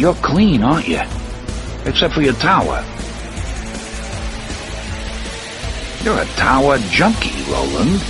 You're clean, aren't you? Except for your tower. You're a tower junkie, Roland.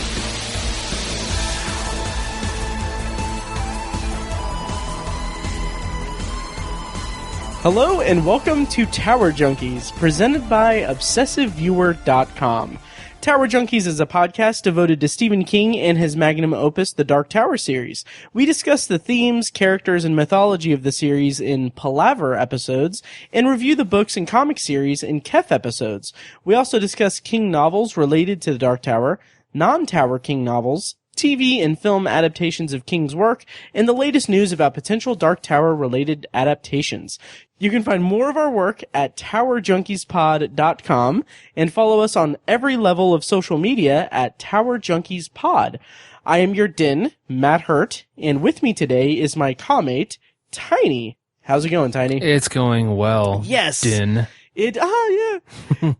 Hello and welcome to Tower Junkies, presented by ObsessiveViewer.com. Tower Junkies is a podcast devoted to Stephen King and his magnum opus, the Dark Tower series. We discuss the themes, characters, and mythology of the series in Palaver episodes, and review the books and comic series in Kef episodes. We also discuss King novels related to the Dark Tower, non-Tower King novels, TV and film adaptations of King's work, and the latest news about potential Dark Tower-related adaptations. You can find more of our work at TowerJunkiesPod.com and follow us on every level of social media at TowerJunkiesPod. I am your Din, Matt Hurt, and with me today is my commate, Tiny. How's it going, Tiny? It's going well. Yes. Din. Yeah.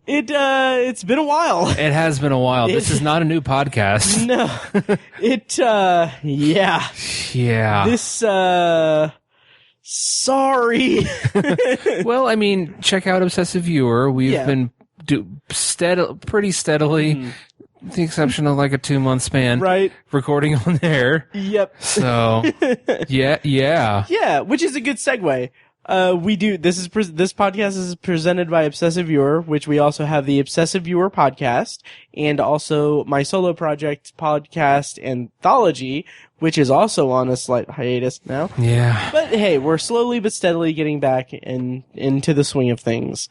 It's been a while. It has been a while. This is not a new podcast. No. Yeah. Yeah. Sorry. Well, I mean, check out Obsessive Viewer. We've been pretty steadily, with the exception of like a 2-month span, right? Recording on there. Yep. So, yeah. Yeah, which is a good segue. This podcast is presented by Obsessive Viewer, which we also have the Obsessive Viewer podcast, and also my solo project podcast, Anthology, which is also on a slight hiatus now. Yeah. But hey, we're slowly but steadily getting back into the swing of things.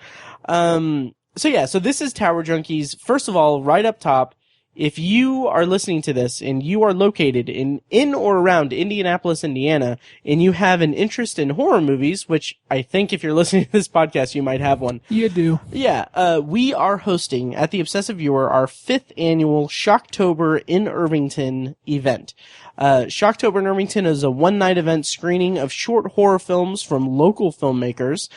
So this is Tower Junkies. First of all, right up top, if you are listening to this and you are located in or around Indianapolis, Indiana, and you have an interest in horror movies, which I think if you're listening to this podcast, you might have one. You do. Yeah, we are hosting at the Obsessive Viewer our 5th annual Shocktober in Irvington event. Shocktober in Irvington is a one-night event screening of short horror films from local filmmakers.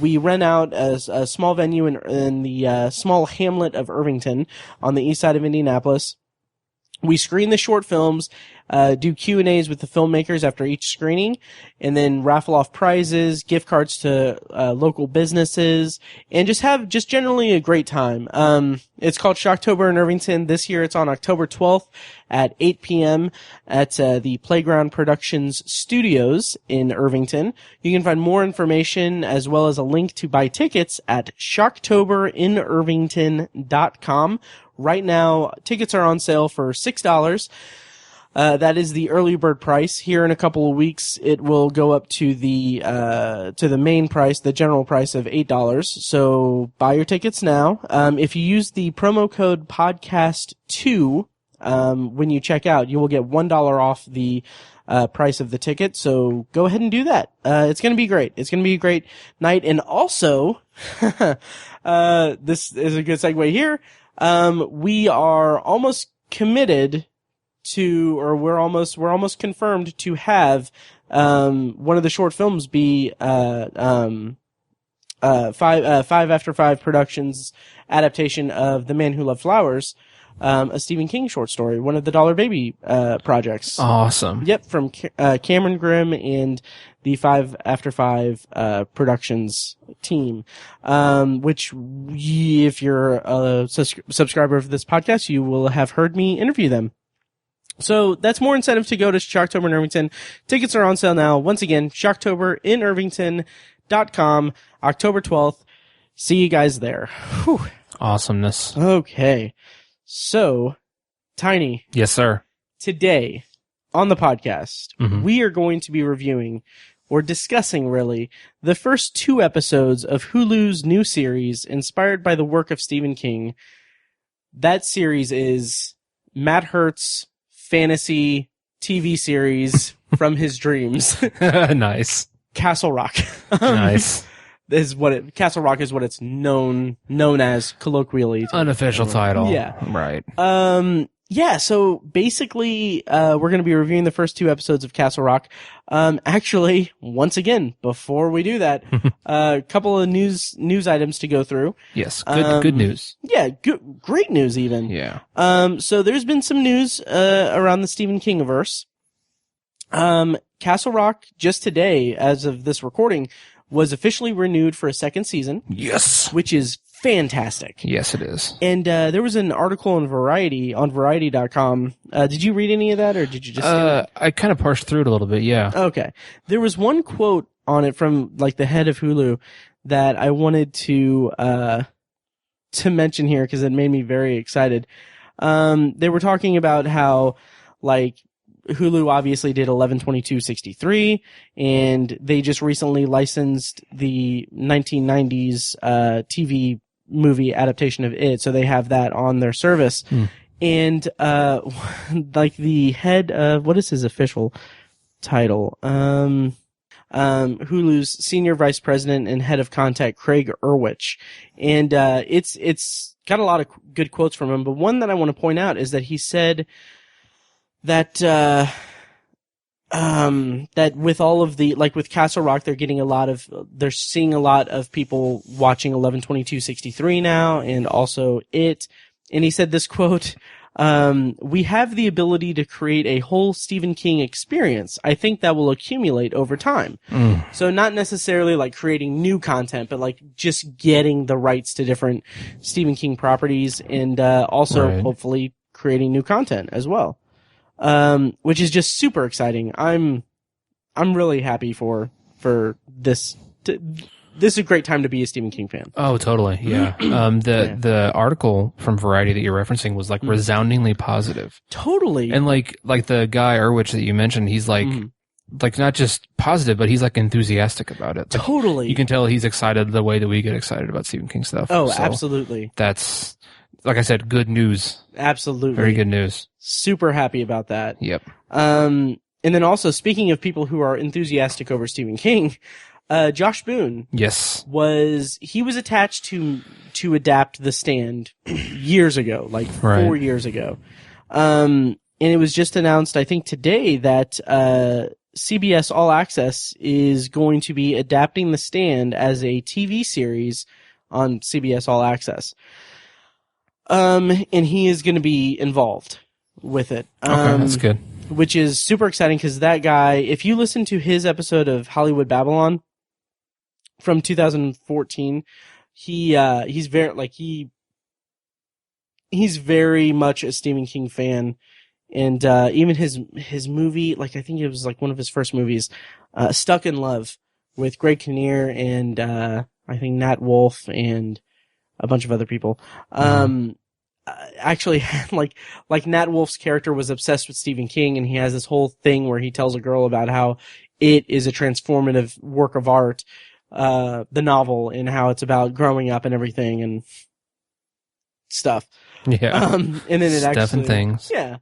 We rent out a small venue in the small hamlet of Irvington on the east side of Indianapolis. We screen the short films, do Q&As with the filmmakers after each screening, and then raffle off prizes, gift cards to local businesses, and just generally a great time. It's called Shocktober in Irvington. This year it's on October 12th at 8 p.m. at the Playground Productions Studios in Irvington. You can find more information as well as a link to buy tickets at shocktoberinirvington.com. Right now, tickets are on sale for $6. That is the early bird price. Here in a couple of weeks, it will go up to the main price, the general price of $8. So buy your tickets now. If you use the promo code podcast2, when you check out, you will get $1 off the price of the ticket. So go ahead and do that. It's going to be great. It's going to be a great night. And also, this is a good segue here. We are almost committed to, or we're almost confirmed to have, one of the short films be, 5 After 5 Productions adaptation of The Man Who Loved Flowers, a Stephen King short story, one of the Dollar Baby, projects. Awesome. Yep. From, Cameron Grimm and the 5 After 5 Productions team, which if you're a subscriber of this podcast, you will have heard me interview them. So that's more incentive to go to Shocktober in Irvington. Tickets are on sale now. Once again, shocktoberinirvington.com, October 12th. See you guys there. Whew. Awesomeness. Okay. So, Tiny. Yes, sir. Today on the podcast, we are going to be reviewing or discussing, really, the first 2 episodes of Hulu's new series inspired by the work of Stephen King. That series is Matt Hurt's fantasy TV series from his dreams. Nice. Castle Rock. Nice. Castle Rock is what it's known as colloquially. Unofficial title. Yeah. Right. Yeah, so basically, we're going to be reviewing the first 2 episodes of Castle Rock. Actually, once again, before we do that, a couple of news items to go through. Yes, good news. Yeah, great news even. Yeah. So there's been some news, around the Stephen King-verse. Castle Rock, just today, as of this recording, was officially renewed for a second season. Yes. Which is fantastic. Yes, it is. And there was an article on Variety, on Variety.com. Did you read any of that, or did you just I kind of parsed through it a little bit, yeah. Okay. There was one quote on it from, like, the head of Hulu that I wanted to mention here because it made me very excited. They were talking about how, like, Hulu obviously did 11/22/63, and they just recently licensed the 1990s TV movie adaptation of it, so they have that on their service. And like the head of, what is his official title? Hulu's senior vice president and head of content, Craig Erwich, and it's got a lot of good quotes from him. But one that I want to point out is that he said that that with all of the, like with Castle Rock, they're seeing a lot of people watching 11/22/63 now, and also it. And he said this quote, we have the ability to create a whole Stephen King experience. I think that will accumulate over time. So not necessarily like creating new content, but like just getting the rights to different Stephen King properties, and also hopefully creating new content as well. Which is just super exciting. I'm really happy for this. This is a great time to be a Stephen King fan. Oh, totally. Yeah. The article from Variety that you're referencing was like resoundingly positive. Totally. And like the guy Erwich that you mentioned, he's like, like not just positive, but he's like enthusiastic about it. Like, totally. You can tell he's excited the way that we get excited about Stephen King stuff. Oh, so absolutely. That's, like I said, good news. Absolutely. Very good news. Super happy about that. Yep. And then also, speaking of people who are enthusiastic over Stephen King, Josh Boone. Yes. was attached to adapt The Stand years ago, like 4 years ago. And it was just announced, I think today, that, CBS All Access is going to be adapting The Stand as a TV series on CBS All Access. And he is going to be involved with it. Okay, that's good. Which is super exciting because that guy, if you listen to his episode of Hollywood Babylon from 2014, he's very much a Stephen King fan. And even his movie, like I think it was like one of his first movies, Stuck in Love, with Greg Kinnear and I think Nat Wolff and a bunch of other people. Actually had like Nat Wolff's character was obsessed with Stephen King, and he has this whole thing where he tells a girl about how it is a transformative work of art, the novel, and how it's about growing up and everything and stuff. Yeah. And then it Stuff actually, and things. yeah,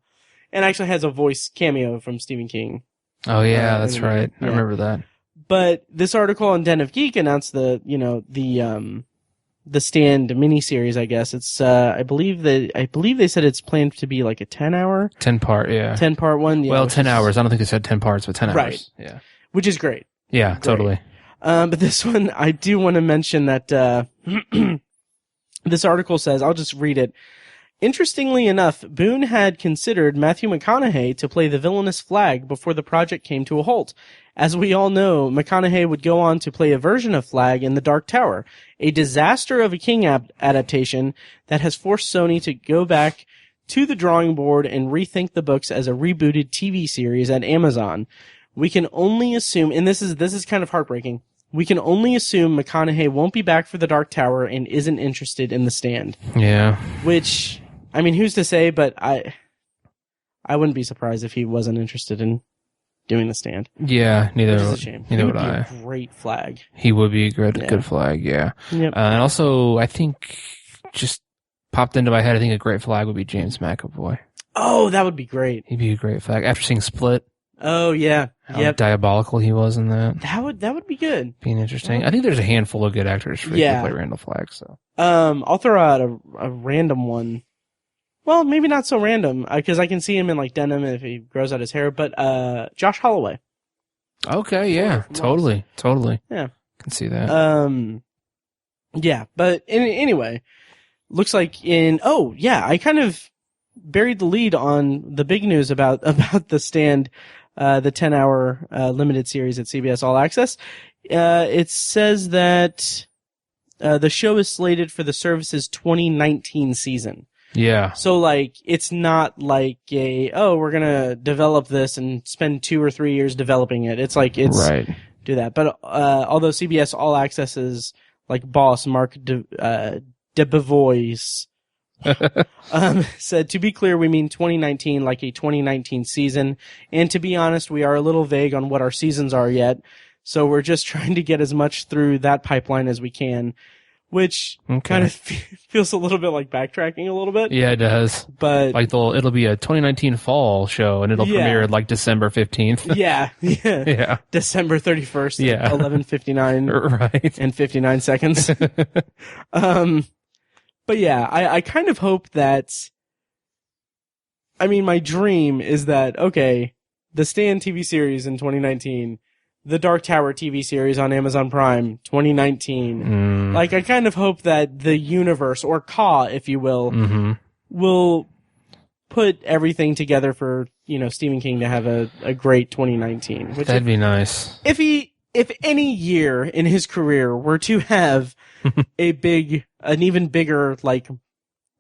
and actually has a voice cameo from Stephen King. Oh yeah, that's right. Yeah. I remember that. But this article on Den of Geek announced the Stand miniseries, I guess. It's, I believe they said it's planned to be like a 10-hour? 10-part one. Yeah, well, 10 hours. I don't think they said 10 parts, but 10 hours. Right. Yeah. Which is great. Yeah, Great. totally. But this one, I do want to mention that, this article says, I'll just read it. Interestingly enough, Boone had considered Matthew McConaughey to play the villainous Flag before the project came to a halt. As we all know, McConaughey would go on to play a version of Flag in The Dark Tower, a disaster of a King adaptation that has forced Sony to go back to the drawing board and rethink the books as a rebooted TV series at Amazon. We can only assume, and this is kind of heartbreaking, we can only assume McConaughey won't be back for The Dark Tower and isn't interested in The Stand. Yeah. Which, I mean, who's to say, but I wouldn't be surprised if he wasn't interested in doing The Stand. Yeah, neither Which is a shame. Neither would He would I. be a great Flag. He would be a good Flag, yeah. Yep. And also, I think, just popped into my head, I think a great Flag would be James McAvoy. Oh, that would be great. He'd be a great Flag. After seeing Split. Oh, yeah. How diabolical he was in that. That would be good. Being interesting. I think there's a handful of good actors for to play Randall Flagg, so. I'll throw out a random one. Well, maybe not so random, because I can see him in like denim if he grows out his hair, but Josh Holloway. Okay, yeah. Totally. Yeah. Can see that. Yeah, but anyway, looks like I kind of buried the lead on the big news about The Stand the 10-hour limited series at CBS All Access. It says that the show is slated for the service's 2019 season. Yeah. So, like, it's not like we're gonna develop this and spend 2 or 3 years developing it. It's like, right. Do that. But, although CBS All Access's, like, boss, Mark DeBevoise, said, to be clear, we mean 2019, like a 2019 season. And to be honest, we are a little vague on what our seasons are yet. So we're just trying to get as much through that pipeline as we can. Which kind of feels a little bit like backtracking a little bit. Yeah, it does. But like it'll be a 2019 fall show, and it'll premiere like December 15th. Yeah. December 31st. Yeah. 11:59. Right. And 59 seconds. But yeah, I kind of hope that. I mean, my dream is that the Stan TV series in 2019. The Dark Tower TV series on Amazon Prime, 2019. Like, I kind of hope that the universe, or Ka, if you will, will put everything together for, Stephen King to have a great 2019. That'd be nice. If any year in his career were to have an even bigger, like,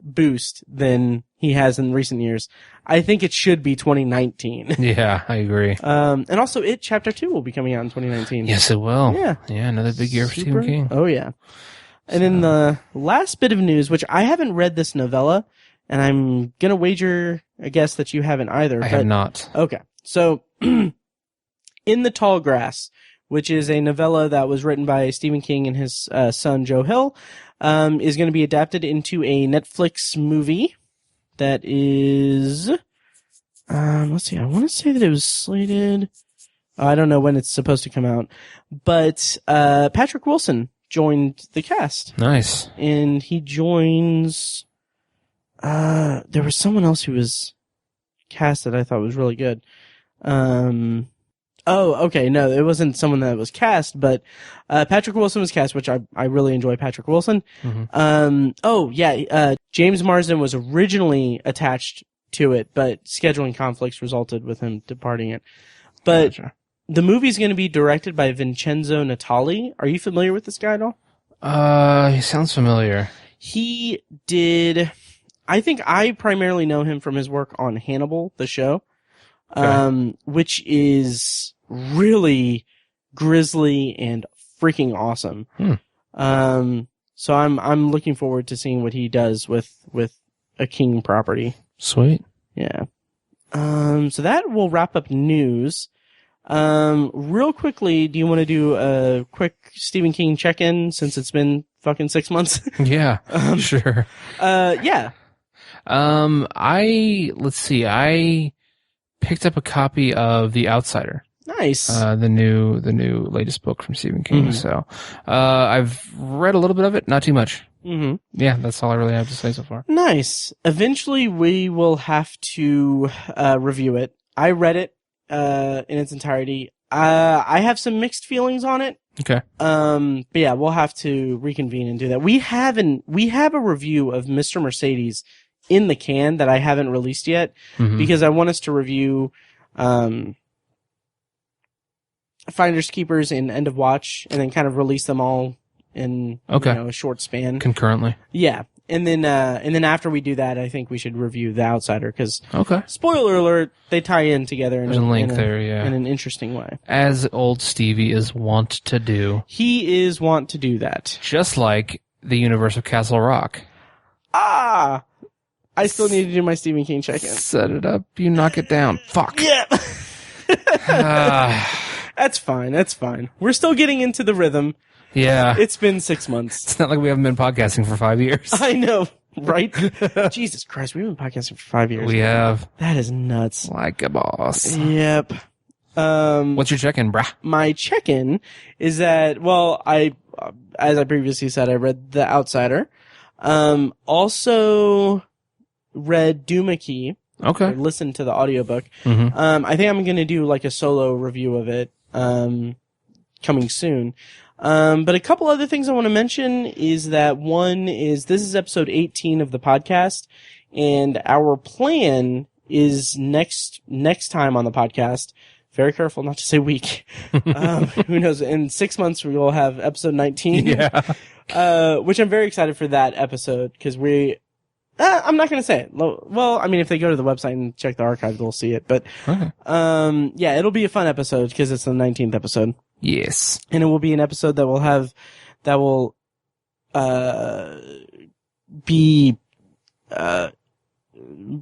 boost than he has in recent years, I think it should be 2019. Yeah, I agree. And also It Chapter 2 will be coming out in 2019. Yes, it will. Yeah. Yeah, another big year for Stephen King. Oh, yeah. And then the last bit of news, which I haven't read this novella, and I'm gonna wager a guess that you haven't either. I have not. Okay. So, In the Tall Grass, which is a novella that was written by Stephen King and his son, Joe Hill, is going to be adapted into a Netflix movie that is, let's see, I want to say that it was slated, I don't know when it's supposed to come out, but Patrick Wilson joined the cast. Nice. And he joins, there was someone else who was cast that I thought was really good. Oh, okay. No, it wasn't someone that was cast, but Patrick Wilson was cast, which I really enjoy Patrick Wilson. James Marsden was originally attached to it, but scheduling conflicts resulted with him departing it. But the movie's going to be directed by Vincenzo Natali. Are you familiar with this guy at all? He sounds familiar. He did. I think I primarily know him from his work on Hannibal, the show. Which is really grisly and freaking awesome. So I'm looking forward to seeing what he does with a King property. Sweet. Yeah. So that will wrap up news. Real quickly, do you want to do a quick Stephen King check-in since it's been fucking 6 months? Yeah, sure. Yeah. Let's see, I picked up a copy of The Outsider. Nice. The new latest book from Stephen King. So, I've read a little bit of it, not too much. Yeah, that's all I really have to say so far. Nice. Eventually we will have to, review it. I read it, in its entirety. I have some mixed feelings on it. Okay. But yeah, we'll have to reconvene and do that. We have a review of Mr. Mercedes in the can that I haven't released yet because I want us to review, Finders Keepers and End of Watch and then kind of release them all in a short span concurrently. Yeah. And then after we do that, I think we should review The Outsider because spoiler alert, they tie in together in an interesting way. As old Stevie is wont to do. He is wont to do that. Just like the universe of Castle Rock. I still need to do my Stephen King check-in. Set it up, you knock it down. Fuck. Yeah. That's fine. We're still getting into the rhythm. Yeah. It's been 6 months. It's not like we haven't been podcasting for 5 years. I know, right? Jesus Christ, we've been podcasting for 5 years. We have. That is nuts. Like a boss. Yep. What's your check-in, brah? My check-in is that, as I previously said, I read The Outsider. Also read Doohickey. Okay. Listened to the audiobook. I think I'm going to do like a solo review of it, coming soon. But a couple other things I want to mention is that one is this is episode 18 of the podcast, and our plan is next time on the podcast very careful not to say week. Who knows? In 6 months, we will have episode 19. Yeah. Which I'm very excited for that episode, because I'm not going to say it. Well, I mean, if they go to the website and check the archive, they'll see it. But, yeah, it'll be a fun episode because it's the 19th episode. Yes. And it will be an episode that will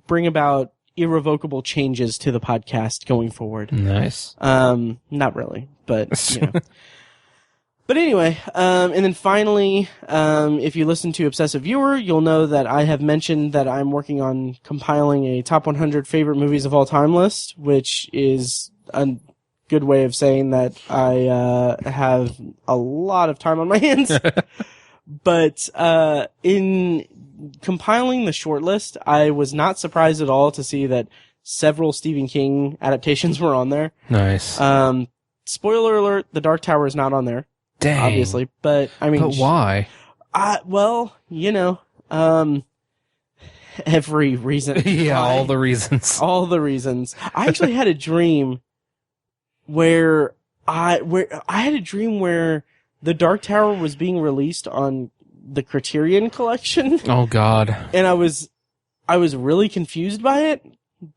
bring about irrevocable changes to the podcast going forward. Nice. Not really, but, you know. But anyway, and then finally, if you listen to Obsessive Viewer, you'll know that I have mentioned that I'm working on compiling a top 100 favorite movies of all time list, which is a good way of saying that I have a lot of time on my hands. But in compiling the short list, I was not surprised at all to see that several Stephen King adaptations were on there. Nice. Spoiler alert, The Dark Tower is not on there. Dang. Obviously, but I mean, but why? Well, you know, every reason. Yeah, all the reasons. All the reasons. I actually had a dream where The Dark Tower was being released on the Criterion Collection. Oh God. And I was really confused by it.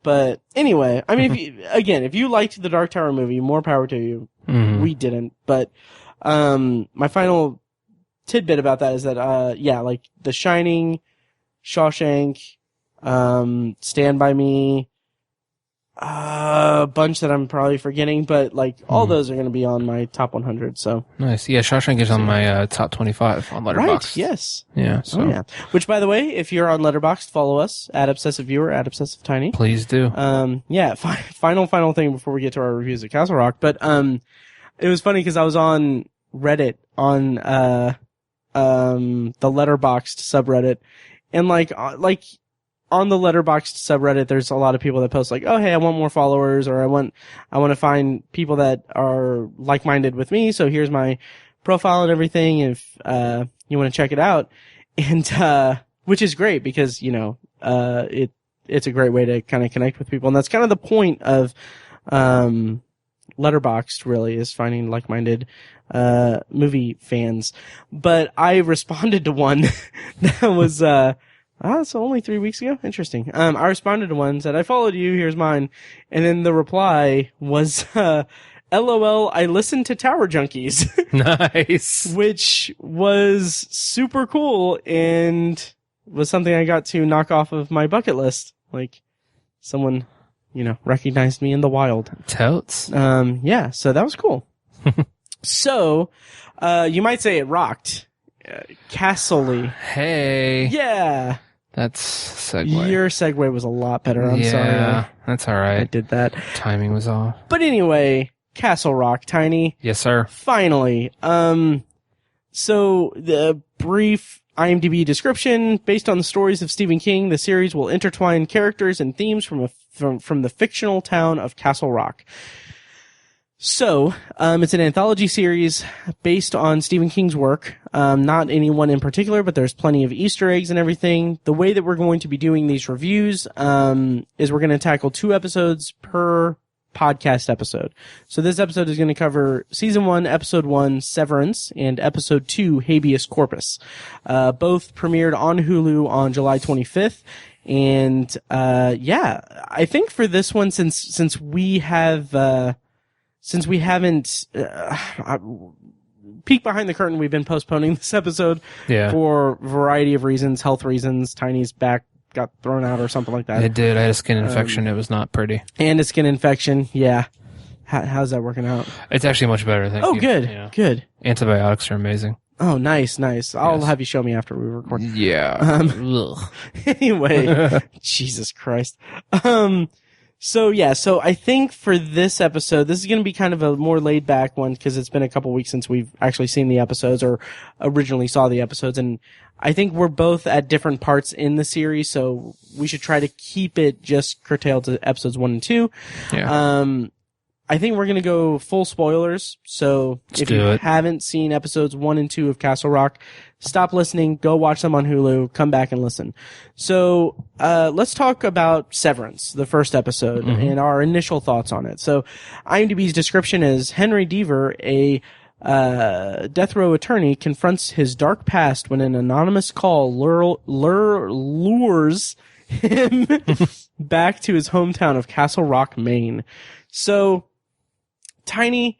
But anyway, I mean, if you liked the Dark Tower movie, more power to you. Mm-hmm. We didn't, but my final tidbit about that is that, like The Shining, Shawshank, Stand By Me, a bunch that I'm probably forgetting, but like all those are going to be on my top 100. So nice. Yeah, Shawshank is on my top 25 on Letterboxd. Right. Yes. Yeah. So. Oh yeah. Which, by the way, if you're on Letterboxd, follow us at Obsessive Viewer at Obsessive Tiny. Please do. Yeah. Final thing before we get to our reviews of Castle Rock, but it was funny because I was on Reddit on the Letterboxd subreddit, and like on the Letterboxd subreddit, there's a lot of people that post like, oh, hey, I want more followers, or I want to find people that are like-minded with me. So here's my profile and everything. If, you want to check it out. And, which is great because, you know, it's a great way to kind of connect with people. And that's kind of the point of, Letterboxd really is finding like-minded, movie fans. But I responded to one that was, so only 3 weeks ago? Interesting. I responded to one, said, I followed you, here's mine. And then the reply was, LOL, I listened to Tower Junkies. Nice. Which was super cool and was something I got to knock off of my bucket list. Like, someone, you know, recognized me in the wild. Totes. Yeah, so that was cool. So, you might say it rocked. Castle-y. Hey. Yeah. That's segue. Your segue was a lot better. I'm sorry. Yeah, that's all right. I did that. Timing was off. But anyway, Castle Rock, Tiny. Yes, sir. Finally. So the brief IMDb description: based on the stories of Stephen King, the series will intertwine characters and themes from the fictional town of Castle Rock. So, it's an anthology series based on Stephen King's work. Not anyone in particular, but there's plenty of Easter eggs and everything. The way that we're going to be doing these reviews, is we're going to tackle 2 episodes per podcast episode. So this episode is going to cover season 1, episode 1, Severance, and episode 2, Habeas Corpus. Both premiered on Hulu on July 25th. And, I think for this one, since we haven't peek behind the curtain, we've been postponing this episode for a variety of reasons, health reasons. Tiny's back got thrown out or something like that. It did. I had a skin infection. It was not pretty. And a skin infection. Yeah. How's that working out? It's actually much better. Thank you. Oh, good. Yeah. Good. Antibiotics are amazing. Oh, nice. I'll have you show me after we record. Yeah. Anyway, Jesus Christ. So I think for this episode, this is going to be kind of a more laid back one because it's been a couple weeks since we've actually seen the episodes or originally saw the episodes. And I think we're both at different parts in the series, so we should try to keep it just curtailed to episodes 1 and 2. Yeah. I think we're going to go full spoilers. So if you haven't seen episodes 1 and 2 of Castle Rock, stop listening, go watch them on Hulu, come back and listen. So let's talk about Severance, the first episode, and our initial thoughts on it. So IMDb's description is Henry Deaver, a death row attorney, confronts his dark past when an anonymous call lures him back to his hometown of Castle Rock, Maine. So, Tiny,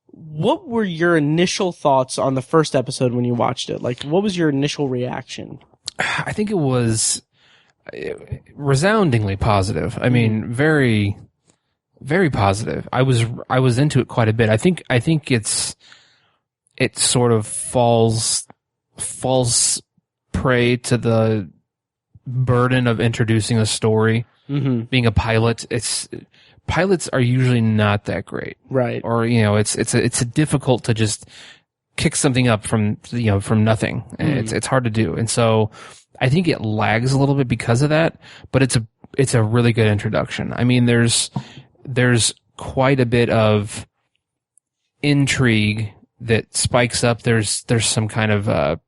what were your initial thoughts on the first episode when you watched it? Like, what was your initial reaction? I think it was resoundingly positive. I mean, very, very positive. I was into it quite a bit. I think it sort of falls prey to the burden of introducing a story. Being a pilot, pilots are usually not that great, right? Or it's difficult to just kick something up from nothing. It's hard to do, and so I think it lags a little bit because of that. But it's a really good introduction. I mean, there's quite a bit of intrigue that spikes up. There's some kind of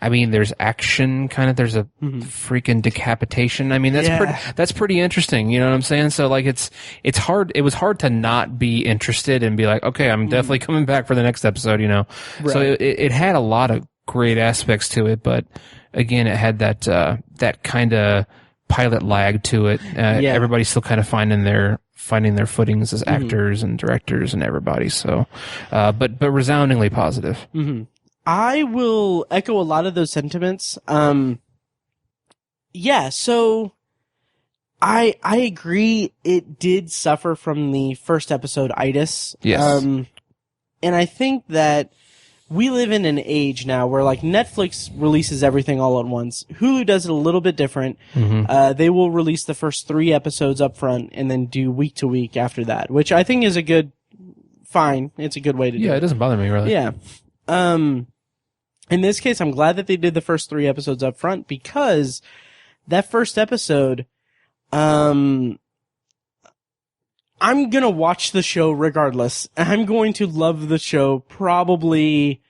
there's action, kind of. There's a freaking decapitation. I mean, that's pretty interesting. You know what I'm saying? So like, it's hard. It was hard to not be interested and be like, okay, I'm definitely coming back for the next episode. Right. So it had a lot of great aspects to it, but again, it had that kind of pilot lag to it. Everybody's still kind of finding their footings as actors and directors and everybody. So, but resoundingly positive. I will echo a lot of those sentiments. So I agree it did suffer from the first episode itis. Yes. And I think that we live in an age now where like Netflix releases everything all at once. Hulu does it a little bit different. They will release the first 3 episodes up front and then do week to week after that, which I think is it's a good way to do it. Yeah, it doesn't bother me really. Yeah. In this case, I'm glad that they did the first 3 episodes up front because that first episode, I'm gonna watch the show regardless. I'm going to love the show probably,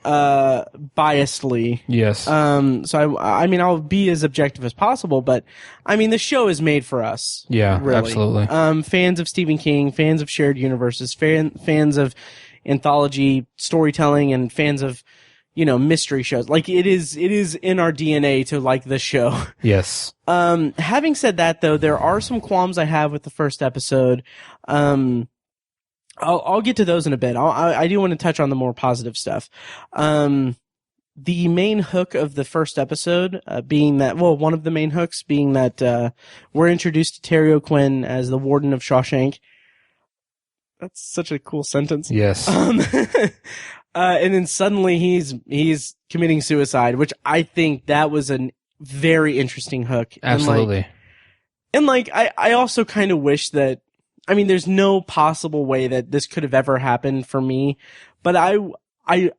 biasedly. Yes. So I mean, I'll be as objective as possible, but I mean, the show is made for us. Yeah, really. Absolutely. Fans of Stephen King, fans of shared universes, fans of anthology storytelling, and fans of, mystery shows. Like, it is in our DNA to like this show. Yes. Having said that, though, there are some qualms I have with the first episode. I'll get to those in a bit. I do want to touch on the more positive stuff. The main hook of the first episode, one of the main hooks being that, we're introduced to Terry O'Quinn as the warden of Shawshank. That's such a cool sentence. Yes. And then suddenly he's committing suicide, which I think that was a very interesting hook. Absolutely. And I also kind of wish that, I mean, there's no possible way that this could have ever happened for me, but I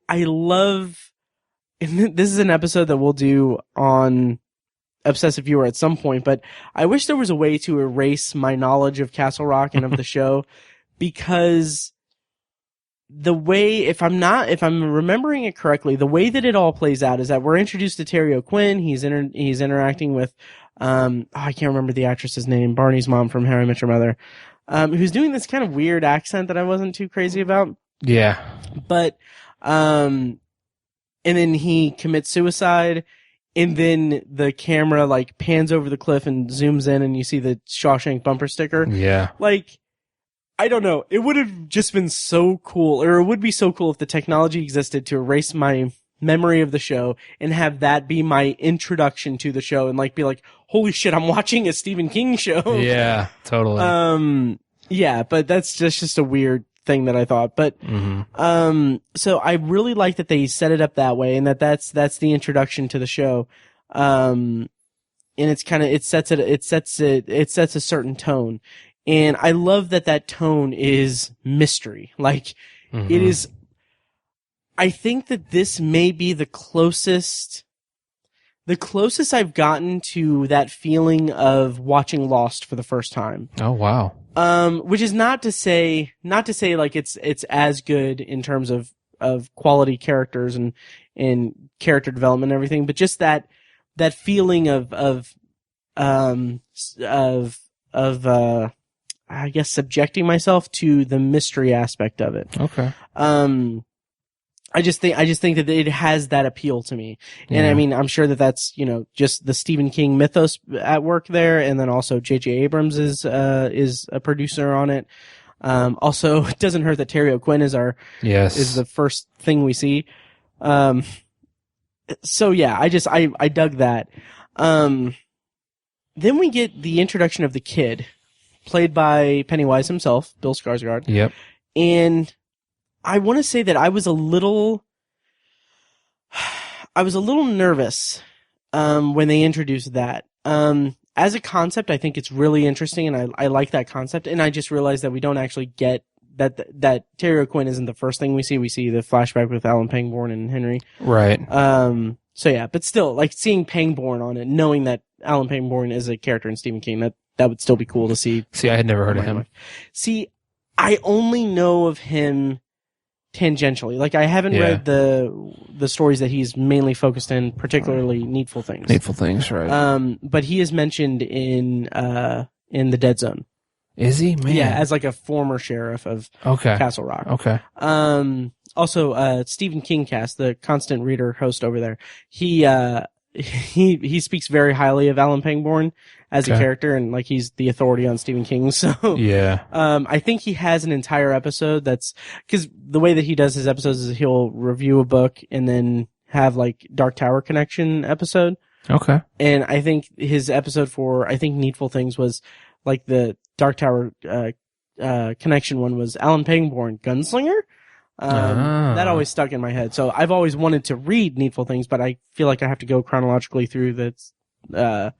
love, and this is an episode that we'll do on Obsessive Viewer at some point, but I wish there was a way to erase my knowledge of Castle Rock and of the show, because the way, if I'm remembering it correctly, the way that it all plays out is that we're introduced to Terry O'Quinn. He's interacting with, I can't remember the actress's name, Barney's mom from How I Met Your Mother, who's doing this kind of weird accent that I wasn't too crazy about. Yeah. But, and then he commits suicide, and then the camera pans over the cliff and zooms in, and you see the Shawshank bumper sticker. Yeah. I don't know. It would have just been so cool, or it would be so cool if the technology existed to erase my memory of the show and have that be my introduction to the show and be like, holy shit, I'm watching a Stephen King show. Yeah, totally. Yeah, but that's just a weird thing that I thought. But, so I really like that they set it up that way and that's the introduction to the show. And it's kind of, it sets a certain tone. And I love that tone is mystery. It is, I think that this may be the closest the closest I've gotten to that feeling of watching Lost for the first time. Oh, wow. Which is not to say like it's as good in terms of quality characters and character development and everything, but just that feeling of I guess subjecting myself to the mystery aspect of it. Okay. I just think that it has that appeal to me. And I mean, I'm sure that that's, just the Stephen King mythos at work there. And then also J.J. Abrams is a producer on it. Also, it doesn't hurt that Terry O'Quinn is the first thing we see. So yeah, I dug that. Then we get the introduction of the kid, played by Pennywise himself, Bill Skarsgård. Yep. And I want to say that I was a little nervous when they introduced that. As a concept, I think it's really interesting, and I like that concept. And I just realized that we don't actually get that Terry O'Quinn isn't the first thing we see. We see the flashback with Alan Pangborn and Henry. Right. So yeah, but still, like seeing Pangborn on it, knowing that Alan Pangborn is a character in Stephen King, that would still be cool to see. See, I had never heard of him. See, I only know of him tangentially. Like, I haven't read the stories that he's mainly focused in, particularly Needful Things. Needful Things, right. But he is mentioned in The Dead Zone. Is he? Man. Yeah, as like a former sheriff of Castle Rock. Okay. Also, Stephen King Cast, the constant reader host over there, he speaks very highly of Alan Pangborn as a character, and like he's the authority on Stephen King. So yeah, I think he has an entire episode that's, because the way that he does his episodes is he'll review a book and then have like Dark Tower Connection episode. Okay. And I think his episode for Needful Things was like the Dark Tower Connection one was Alan Pangborn, Gunslinger. That always stuck in my head. So I've always wanted to read Needful Things, but I feel like I have to go chronologically through the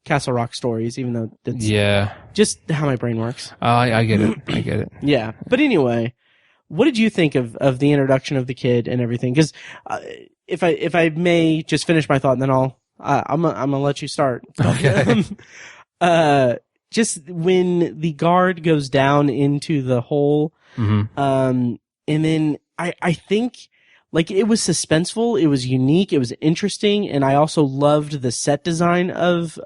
Castle Rock stories, even though that's just how my brain works. I get it. I get it. Yeah. But anyway, what did you think of the introduction of the kid and everything? Because if I may just finish my thought, and then I'm gonna let you start. Okay. Just when the guard goes down into the hole, and then I think like it was suspenseful, it was unique, it was interesting, and I also loved the set design of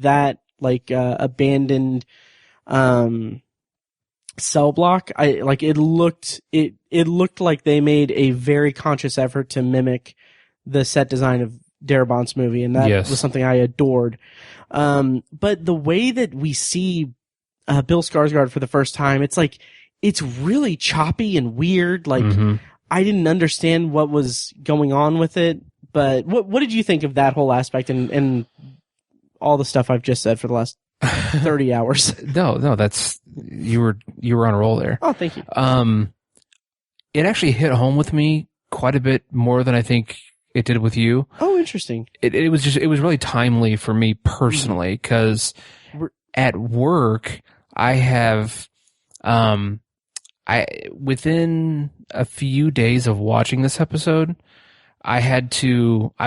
that like abandoned cell block. It looked like they made a very conscious effort to mimic the set design of Darabont's movie, and that was something I adored. But the way that we see Bill Skarsgård for the first time, it's like it's really choppy and weird. Like I didn't understand what was going on with it. But what did you think of that whole aspect and all the stuff I've just said for the last 30 hours? No, that's you were on a roll there. Oh, thank you. It actually hit home with me quite a bit more than I think it did with you. Oh, interesting. It was really timely for me personally, because at work I have within a few days of watching this episode, I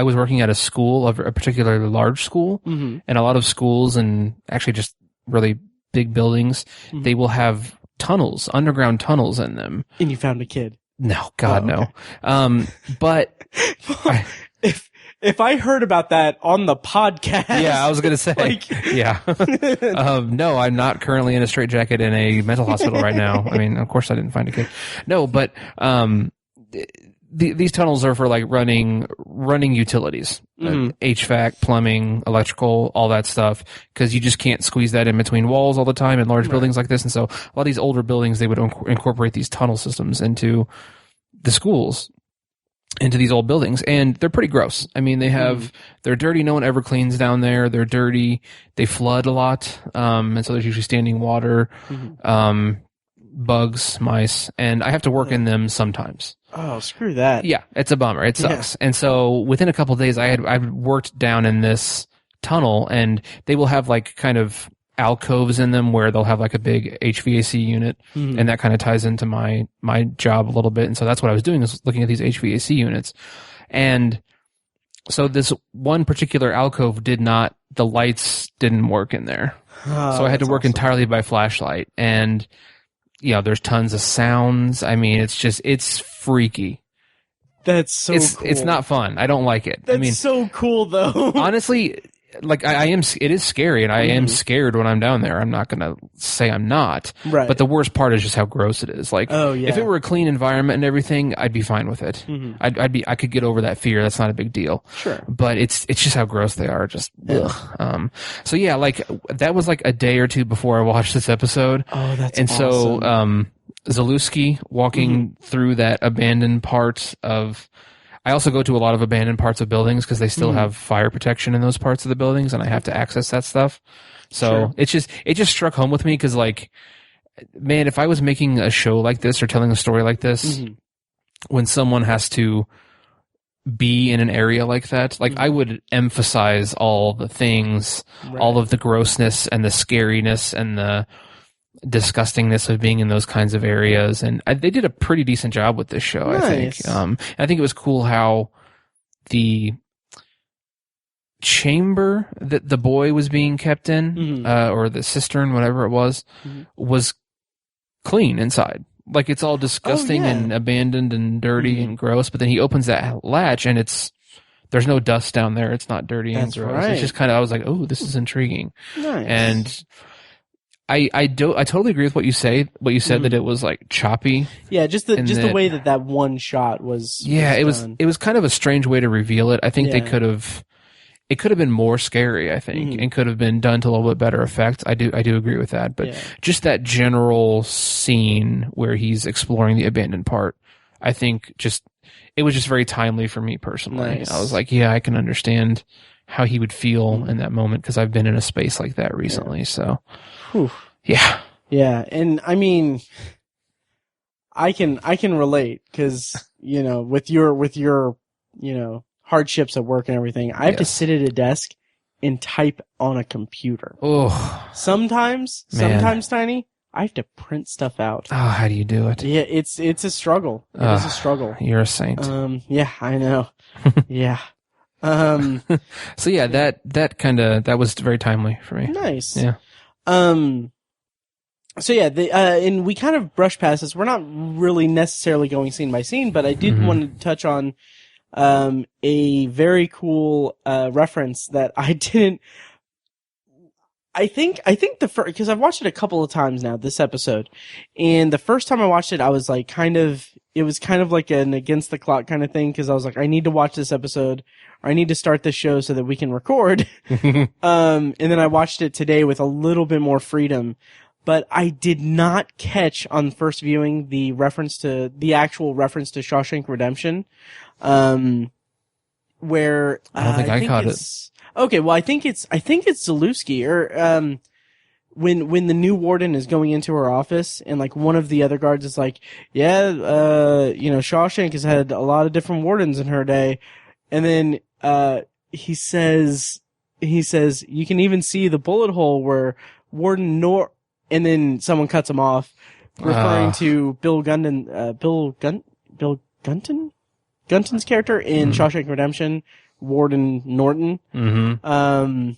was working at a school, a particularly large school, and a lot of schools, and actually just really big buildings, they will have tunnels, underground tunnels in them. And you found a kid. No, God, no. But if I heard about that on the podcast, yeah, I was gonna say, yeah. No, I'm not currently in a straitjacket in a mental hospital right now. I mean, of course, I didn't find a kid. No, but these tunnels are for like running utilities, HVAC, plumbing, electrical, all that stuff, because you just can't squeeze that in between walls all the time in large buildings like this. And so a lot of these older buildings, they would incorporate these tunnel systems into the schools, into these old buildings, and they're pretty gross. I mean, they're dirty. No one ever cleans down there. They're dirty. They flood a lot. And so there's usually standing water, bugs, mice, and I have to work in them sometimes. Oh, screw that. Yeah, it's a bummer. It sucks. Yeah. And so within a couple of days, I worked down in this tunnel, and they will have like kind of alcoves in them where they'll have like a big HVAC unit, and that kind of ties into my job a little bit. And so that's what I was doing, is looking at these HVAC units. And So this one particular alcove the lights didn't work in there. So I had to work entirely by flashlight. And, there's tons of sounds. I mean, it's freaky. That's so cool. It's not fun. I don't like it. That's so cool, though. Honestly, like it is scary, and I am scared when I'm down there. I'm not going to say I'm not. Right. But the worst part is just how gross it is. Like, if it were a clean environment and everything, I'd be fine with it. Mm-hmm. I could get over that fear. That's not a big deal. Sure. But it's just how gross they are. Just, ugh. So yeah, like, that was like a day or two before I watched this episode. Oh, that's and awesome. And so, Zalewski walking through that abandoned part of, I also go to a lot of abandoned parts of buildings because they still have fire protection in those parts of the buildings, and I have to access that stuff. So it just struck home with me because, like, man, if I was making a show like this or telling a story like this, when someone has to be in an area like that, like, I would emphasize all the things, all of the grossness and the scariness and the disgustingness of being in those kinds of areas, and they did a pretty decent job with this show. Nice. I think. I think it was cool how the chamber that the boy was being kept in, or the cistern, whatever it was clean inside. Like, it's all disgusting and abandoned and dirty and gross, but then he opens that latch and there's no dust down there. It's not dirty and gross. Right. It's just kind of, I was like, oh, this is intriguing. Nice. And I totally agree with what you said that it was like choppy. Yeah, just the way that one shot was. Yeah, it was kind of a strange way to reveal it. I think it could have been more scary, I think, and could have been done to a little bit better effect. I do agree with that, but just that general scene where he's exploring the abandoned part, I think it was just very timely for me personally. Nice. I was like, yeah, I can understand how he would feel in that moment because I've been in a space like that recently. So. Whew. Yeah. Yeah. And I mean, I can relate because, with your, hardships at work and everything, I have to sit at a desk and type on a computer. Oh. Sometimes, Tiny, I have to print stuff out. Oh, how do you do it? Yeah, it's a struggle. It is a struggle. You're a saint. Yeah, I know. Yeah. So yeah, that was very timely for me. Nice. Yeah. So yeah, and we kind of brushed past this. We're not really necessarily going scene by scene, but I did want to touch on a very cool reference that I didn't. I think the first, because I've watched it a couple of times now, this episode, and the first time I watched it, I was like it was kind of like an against the clock kind of thing, because I was like, I need to watch this episode, or I need to start this show so that we can record. And then I watched it today with a little bit more freedom, but I did not catch on first viewing the actual reference to Shawshank Redemption, where I don't think I caught it. Okay, well, I think it's Zalewski, or when the new warden is going into her office, and like one of the other guards is like, yeah, Shawshank has had a lot of different wardens in her day, and then he says you can even see the bullet hole where Warden and then someone cuts him off, referring to Bill Gunton's character in Shawshank Redemption, Warden Norton. Mm-hmm.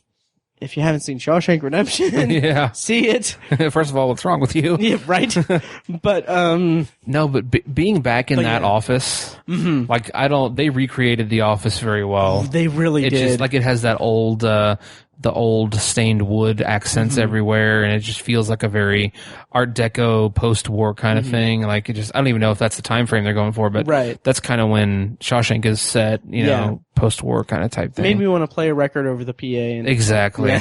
If you haven't seen Shawshank Redemption, yeah, see it. First of all, what's wrong with you? Yeah, right. But no, but being back in that office, like they recreated the office very well. They really did. Just like it has that old, the old stained wood accents everywhere, and it just feels like a very Art Deco post-war kind of thing. Like I don't even know if that's the time frame they're going for, but that's kind of when Shawshank is set, post-war kind of type thing. Made me want to play a record over the PA. Exactly.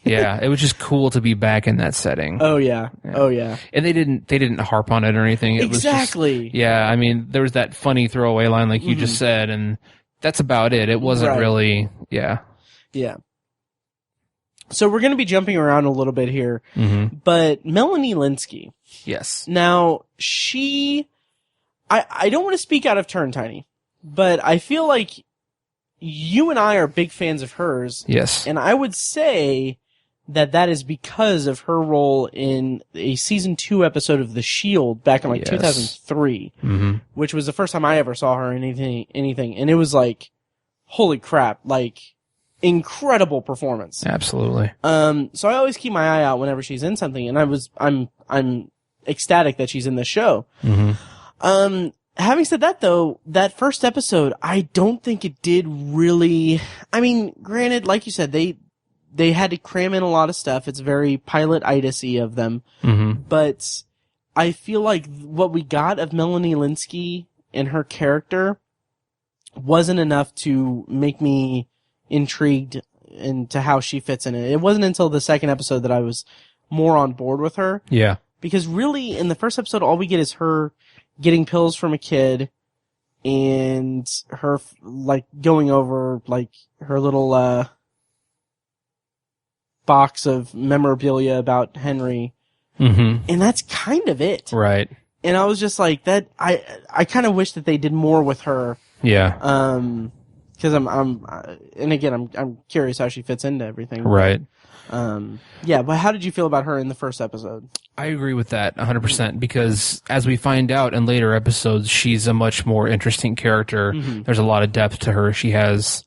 Yeah, it was just cool to be back in that setting. Oh yeah. Oh yeah. And they didn't harp on it or anything. It exactly. was just, I mean, there was that funny throwaway line like you just said, and that's about it. It wasn't really, Yeah. So we're going to be jumping around a little bit here, but Melanie Lynskey. Yes. Now, I don't want to speak out of turn, Tiny, but I feel like you and I are big fans of hers. Yes. And I would say that is because of her role in a season 2 episode of The Shield back in 2003, which was the first time I ever saw her in anything. And it was like, holy crap, like, incredible performance. Absolutely. So I always keep my eye out whenever she's in something, and I'm ecstatic that she's in the show. Mm-hmm. Having said that, though, that first episode, I don't think it did really. I mean, granted, like you said, they had to cram in a lot of stuff. It's very pilot-itis-y of them. Mm-hmm. But I feel like what we got of Melanie Lynskey and her character wasn't enough to make me intrigued into how she fits in it. It wasn't until the second episode that I was more on board with her. Yeah. Because really, in the first episode, all we get is her getting pills from a kid and her, like, going over, like, her little, box of memorabilia about Henry. Mm-hmm. And that's kind of it. Right. And I was just like, I kind of wish that they did more with her. Yeah. Cause and again, I'm curious how she fits into everything. Right. Yeah, but how did you feel about her in the first episode? I agree with that 100% because as we find out in later episodes, she's a much more interesting character. Mm-hmm. There's a lot of depth to her. She's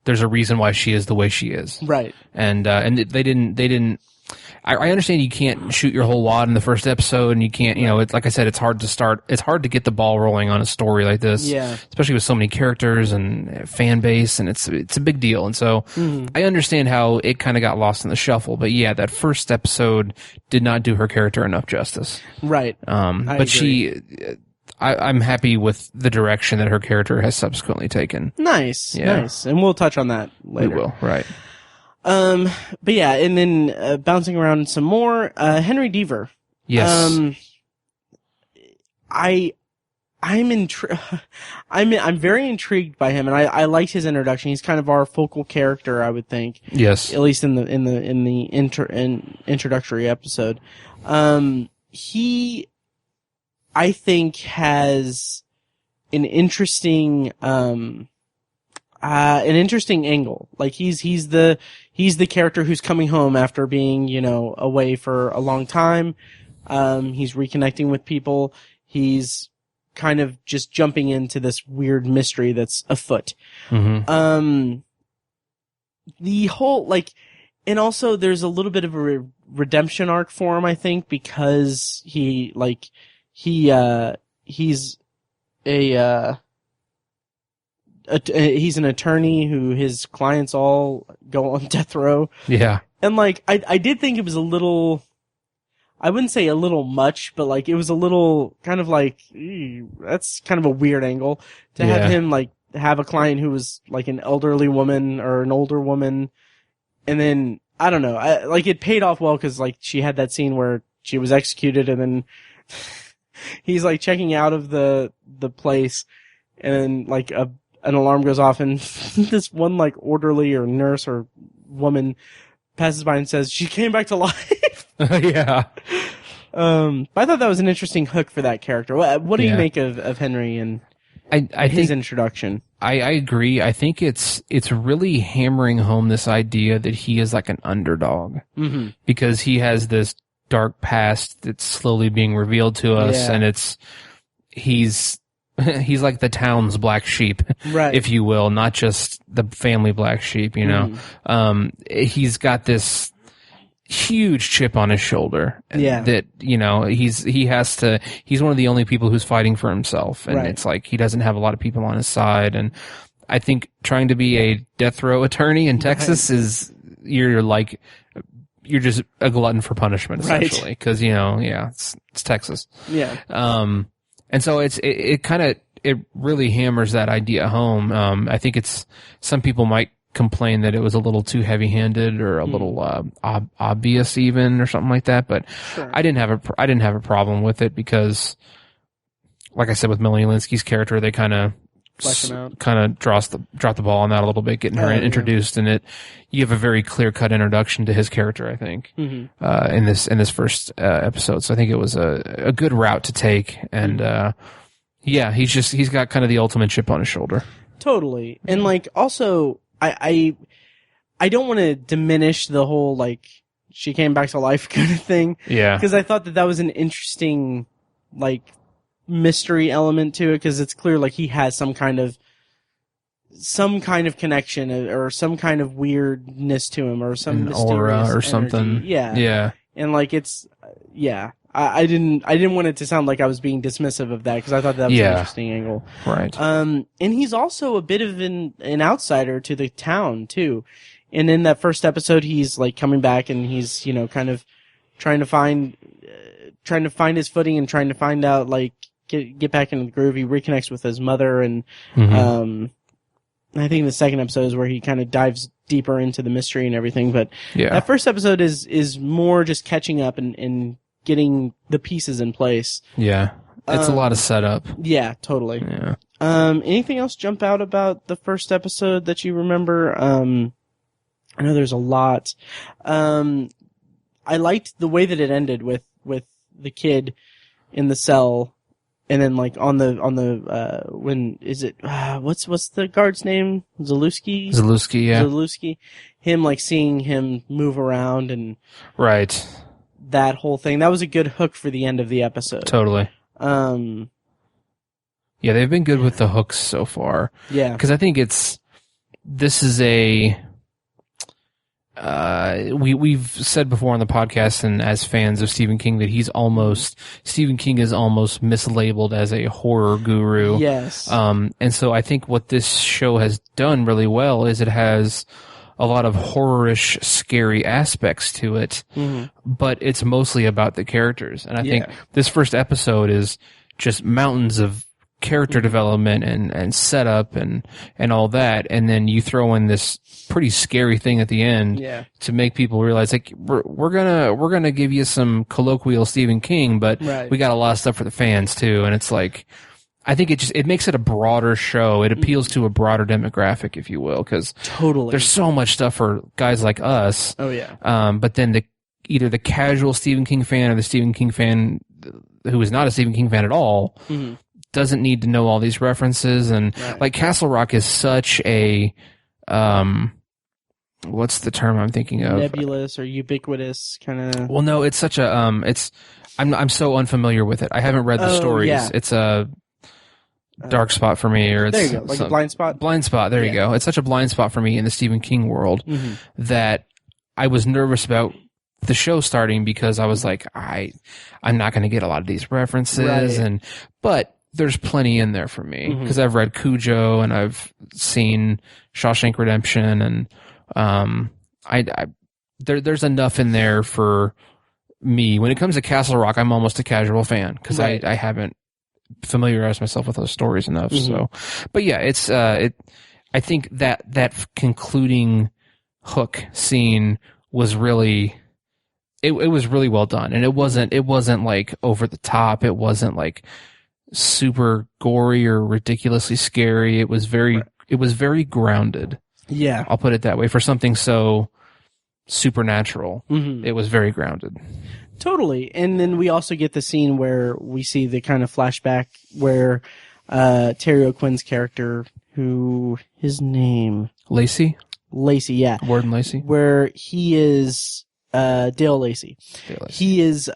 there's a reason why she is the way she is. Right. And they didn't, I understand you can't shoot your whole wad in the first episode and you can't, it's like I said, it's hard to get the ball rolling on a story like this. Yeah. Especially with so many characters and fan base and it's a big deal. And so I understand how it kind of got lost in the shuffle, but yeah, that first episode did not do her character enough justice. Right. But agree. I'm happy with the direction that her character has subsequently taken. Nice. Yeah. Nice. And we'll touch on that later. We will. Right. But yeah, and then, bouncing around some more, Henry Deaver. Yes. I'm very intrigued by him, and I liked his introduction. He's kind of our focal character, I would think. Yes. At least in the introductory episode. He, I think, has an interesting angle. Like he's the character who's coming home after being, away for a long time. He's reconnecting with people. He's kind of just jumping into this weird mystery that's afoot. Mm-hmm. The whole, and also there's a little bit of a redemption arc for him, I think, because he's he's an attorney who his clients all go on death row. Yeah. And I did think it was a little, I wouldn't say a little much, but it was a little kind of that's kind of a weird angle to have him have a client who was an elderly woman or an older woman. And then, I don't know, it paid off well because she had that scene where she was executed and then he's checking out of the place and then an alarm goes off and this one orderly or nurse or woman passes by and says she came back to life. Yeah. But I thought that was an interesting hook for that character. What do you make of Henry and his introduction? I agree. I think it's really hammering home this idea that he is an underdog because he has this dark past that's slowly being revealed to us, and he's like the town's black sheep, right, if you will, not just the family black sheep, He's got this huge chip on his shoulder that, he's one of the only people who's fighting for himself. And it's he doesn't have a lot of people on his side. And I think trying to be a death row attorney in Texas is, you're just a glutton for punishment, essentially. Cause, it's Texas. Yeah. And so it really hammers that idea home. I think some people might complain that it was a little too heavy-handed or a little obvious even or something like that, but sure. I didn't have a problem with it because, like I said, with Melanie Lynskey's character, they kind of dropped the ball on that a little bit, getting her introduced, and you have a very clear-cut introduction to his character, I think, in this first episode. So I think it was a good route to take, and he's got kind of the ultimate chip on his shoulder. Totally, and also. I don't want to diminish the whole, she came back to life kind of thing. Yeah. Because I thought that was an interesting, mystery element to it, because it's clear, he has some kind of some kind of connection or some kind of weirdness to him or some mysterious aura or energy. something. Yeah. And like I didn't want it to sound like I was being dismissive of that because I thought that was an interesting angle. Right. And he's also a bit of an outsider to the town too. And in that first episode, he's like coming back and he's, kind of trying to find his footing and trying to find out, like, get back into the groove. He reconnects with his mother and, I think the second episode is where he kind of dives deeper into the mystery and everything. But that first episode is more just catching up and getting the pieces in place. Yeah. It's a lot of setup. Yeah, totally. Yeah. Anything else jump out about the first episode that you remember? I know there's a lot. I liked the way that it ended with the kid in the cell, and then like on the when is it what's the guard's name? Zalewski, yeah. Zalewski. Him like seeing him move around and right. That whole thing. That was a good hook for the end of the episode. Totally. Yeah, they've been good with the hooks so far. Yeah. Because I think this is a we've said before on the podcast and as fans of Stephen King that Stephen King is almost mislabeled as a horror guru. Yes. And so I think what this show has done really well is it has a lot of horror-ish, scary aspects to it, but it's mostly about the characters. And I think this first episode is just mountains of character development and setup and all that, and then you throw in this pretty scary thing at the end to make people realize like we're gonna give you some colloquial Stephen King, but we got a lot of stuff for the fans too, and it's like I think it makes it a broader show. It appeals to a broader demographic, if you will, because there's so much stuff for guys like us. Oh yeah. But then either the casual Stephen King fan or the Stephen King fan who is not a Stephen King fan at all doesn't need to know all these references. And like Castle Rock is such a what's the term I'm thinking of? Nebulous or ubiquitous kind of. Well, no, it's such a I'm so unfamiliar with it. I haven't read the stories. Yeah. It's a dark spot for me, or it's there you go, like a blind spot. Blind spot. There you go. It's such a blind spot for me in the Stephen King world that I was nervous about the show starting because I was like, I'm not going to get a lot of these references, but there's plenty in there for me because I've read Cujo and I've seen Shawshank Redemption, and there's enough in there for me. When it comes to Castle Rock, I'm almost a casual fan because I haven't familiarized myself with those stories enough. So, but yeah, it's I think that concluding hook scene was really it was really well done, and it wasn't like over the top. It wasn't like super gory or ridiculously scary. It was very grounded. Yeah, I'll put it that way. For something so supernatural, it was very grounded. Totally. And then we also get the scene where we see the kind of flashback where Terry O'Quinn's character, who his name Lacey, yeah, Warden Lacey, where he is Dale Lacey. He is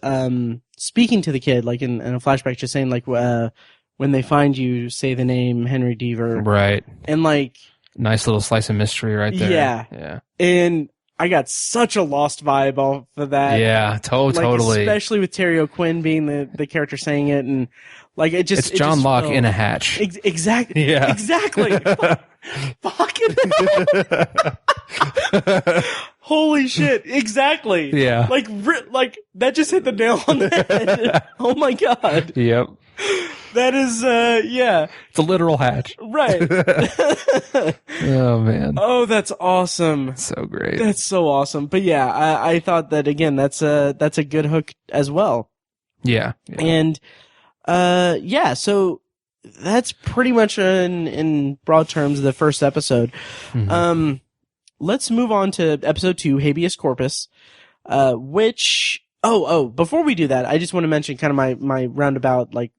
speaking to the kid like in a flashback, just saying like when they find you, say the name Henry Deaver, right? And like nice little slice of mystery right there. Yeah. And I got such a Lost vibe off of that. Yeah, totally. Especially with Terry O'Quinn being the character saying it, and like it's John Locke in a hatch. Exactly. Yeah. Exactly. Fucking holy shit! Exactly. Yeah. Like that just hit the nail on the head. Oh my god. Yep. That is, yeah. It's a literal hatch. Right. Oh, man. Oh, that's awesome. So great. That's so awesome. But yeah, I thought that, again, that's a good hook as well. Yeah. And, so that's pretty much in broad terms the first episode. Let's move on to episode 2, Habeas Corpus, which, before we do that, I just want to mention kind of my roundabout, like,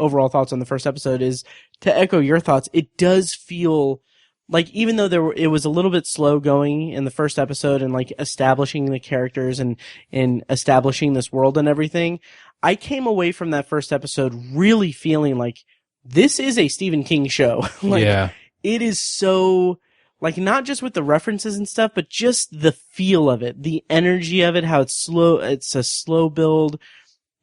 overall thoughts on the first episode is to echo your thoughts. It does feel like, even though it was a little bit slow going in the first episode and like establishing the characters and establishing this world and everything, I came away from that first episode really feeling like this is a Stephen King show. it is so, like, not just with the references and stuff, but just the feel of it, the energy of it, how it's a slow build,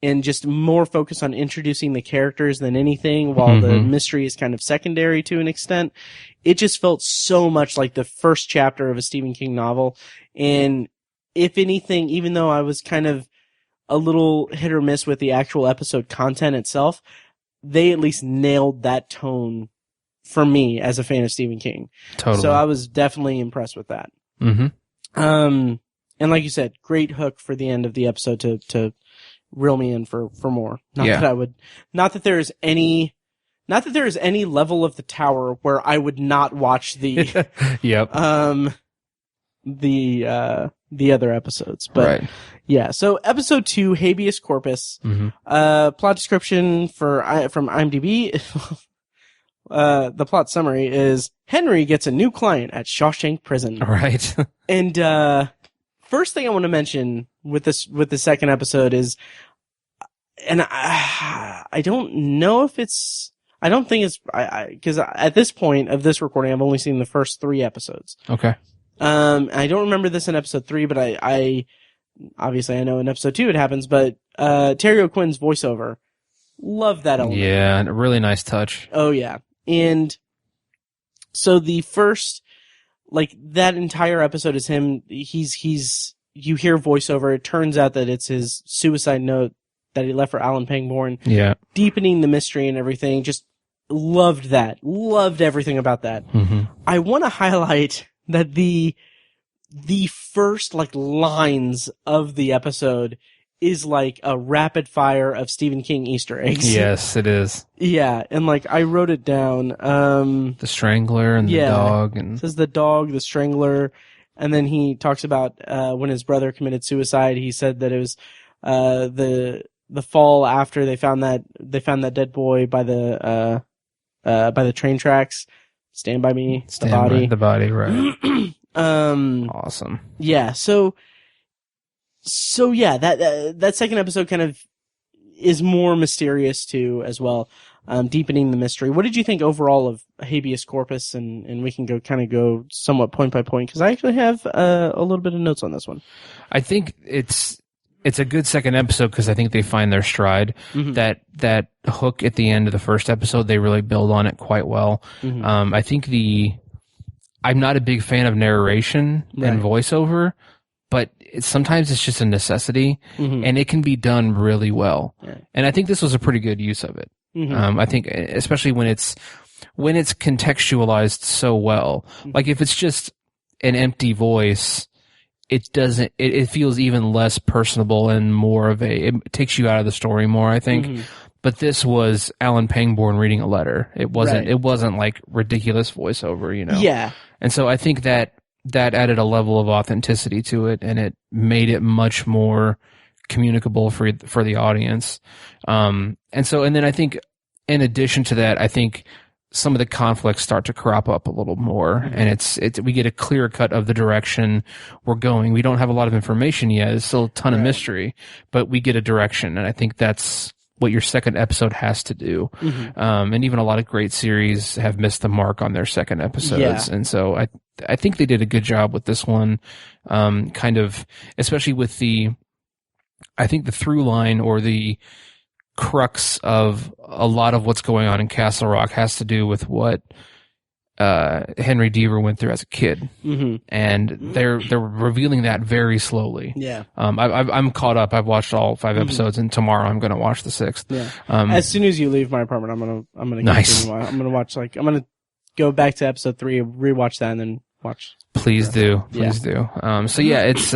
and just more focused on introducing the characters than anything, while the mystery is kind of secondary to an extent. It just felt so much like the first chapter of a Stephen King novel. And if anything, even though I was kind of a little hit or miss with the actual episode content itself, they at least nailed that tone for me as a fan of Stephen King. Totally. So I was definitely impressed with that. And like you said, great hook for the end of the episode to reel me in for more. Not that there is any level of the tower where I would not watch the the other episodes. But yeah, so episode 2, Habeas Corpus. Plot description from IMDb. The plot summary is Henry gets a new client at Shawshank Prison. Right. And first thing I want to mention with the second episode is, and I don't know if it's, I don't think it's, because at this point of this recording, I've only seen the first 3 episodes. Okay. I don't remember this in episode 3, but I obviously I know in episode 2 it happens, but Terry O'Quinn's voiceover, love that element. Yeah, a really nice touch. Oh yeah. And so the first, like, that entire episode is him, you hear voiceover, it turns out that it's his suicide note that he left for Alan Pangborn. Yeah. Deepening the mystery and everything, just loved that. Loved everything about that. I want to highlight that the first, like, lines of the episode is like a rapid fire of Stephen King Easter eggs. Yes, it is. Yeah, and like I wrote it down. The Strangler and the dog, and it says the dog, the Strangler, and then he talks about when his brother committed suicide. He said that it was the fall after they found that dead boy by the train tracks. Stand by Me, the body, right? Awesome. Yeah, So yeah, that second episode kind of is more mysterious too, as well, deepening the mystery. What did you think overall of Habeas Corpus? And we can go somewhat point by point, because I actually have a little bit of notes on this one. I think it's a good second episode because I think they find their stride. That hook at the end of the first episode, they really build on it quite well. I think I'm not a big fan of narration and voiceover, but sometimes it's just a necessity, and it can be done really well. Yeah. And I think this was a pretty good use of it. I think, especially when it's contextualized so well. Like if it's just an empty voice, it feels even less personable and more of it takes you out of the story more, I think. But this was Alan Pangborn reading a letter. It wasn't like ridiculous voiceover, you know? Yeah. And so I think that added a level of authenticity to it, and it made it much more communicable for the audience. And then I think, in addition to that, I think some of the conflicts start to crop up a little more, and we get a clear cut of the direction we're going. We don't have a lot of information yet. There's still a ton of mystery, but we get a direction, and I think that's what your second episode has to do. And even a lot of great series have missed the mark on their second episodes. And so I think they did a good job with this one, kind of, especially with I think the through line or the crux of a lot of what's going on in Castle Rock has to do with what Henry Deaver went through as a kid, and they're revealing that very slowly. Yeah, I'm caught up. I've watched all 5 episodes, and tomorrow I'm going to watch the 6th. Yeah, as soon as you leave my apartment, I'm gonna nice. I'm gonna watch I'm gonna go back to episode 3, rewatch that, and then watch. Please do. So yeah, it's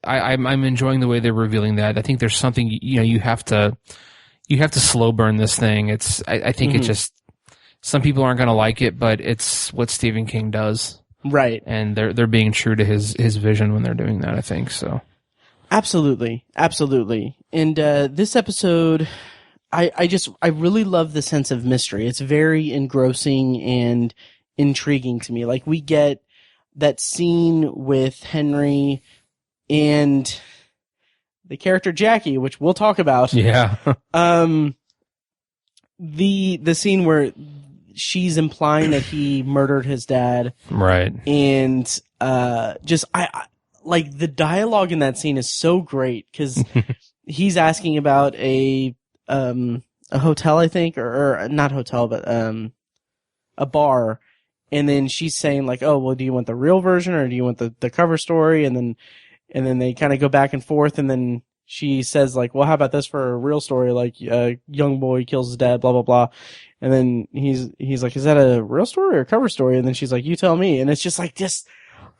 I'm enjoying the way they're revealing that. I think there's something you have to slow burn this thing. I think it just. Some people aren't going to like it, but it's what Stephen King does. Right. And they're being true to his vision when they're doing that, I think, so. Absolutely. And this episode, I really love the sense of mystery. It's very engrossing and intriguing to me. Like, we get that scene with Henry and the character Jackie, which we'll talk about. Yeah. The scene where she's implying that he murdered his dad. Right. And, just, I like the dialogue in that scene is so great because he's asking about a hotel, I think, or not hotel, but, a bar. And then she's saying like, oh, well, do you want the real version or do you want the cover story? And then they kind of go back and forth. And then she says like, well, how about this for a real story? Like, a young boy kills his dad, blah, blah, blah. And then he's like, is that a real story or a cover story? And then she's like, you tell me. And it's just like,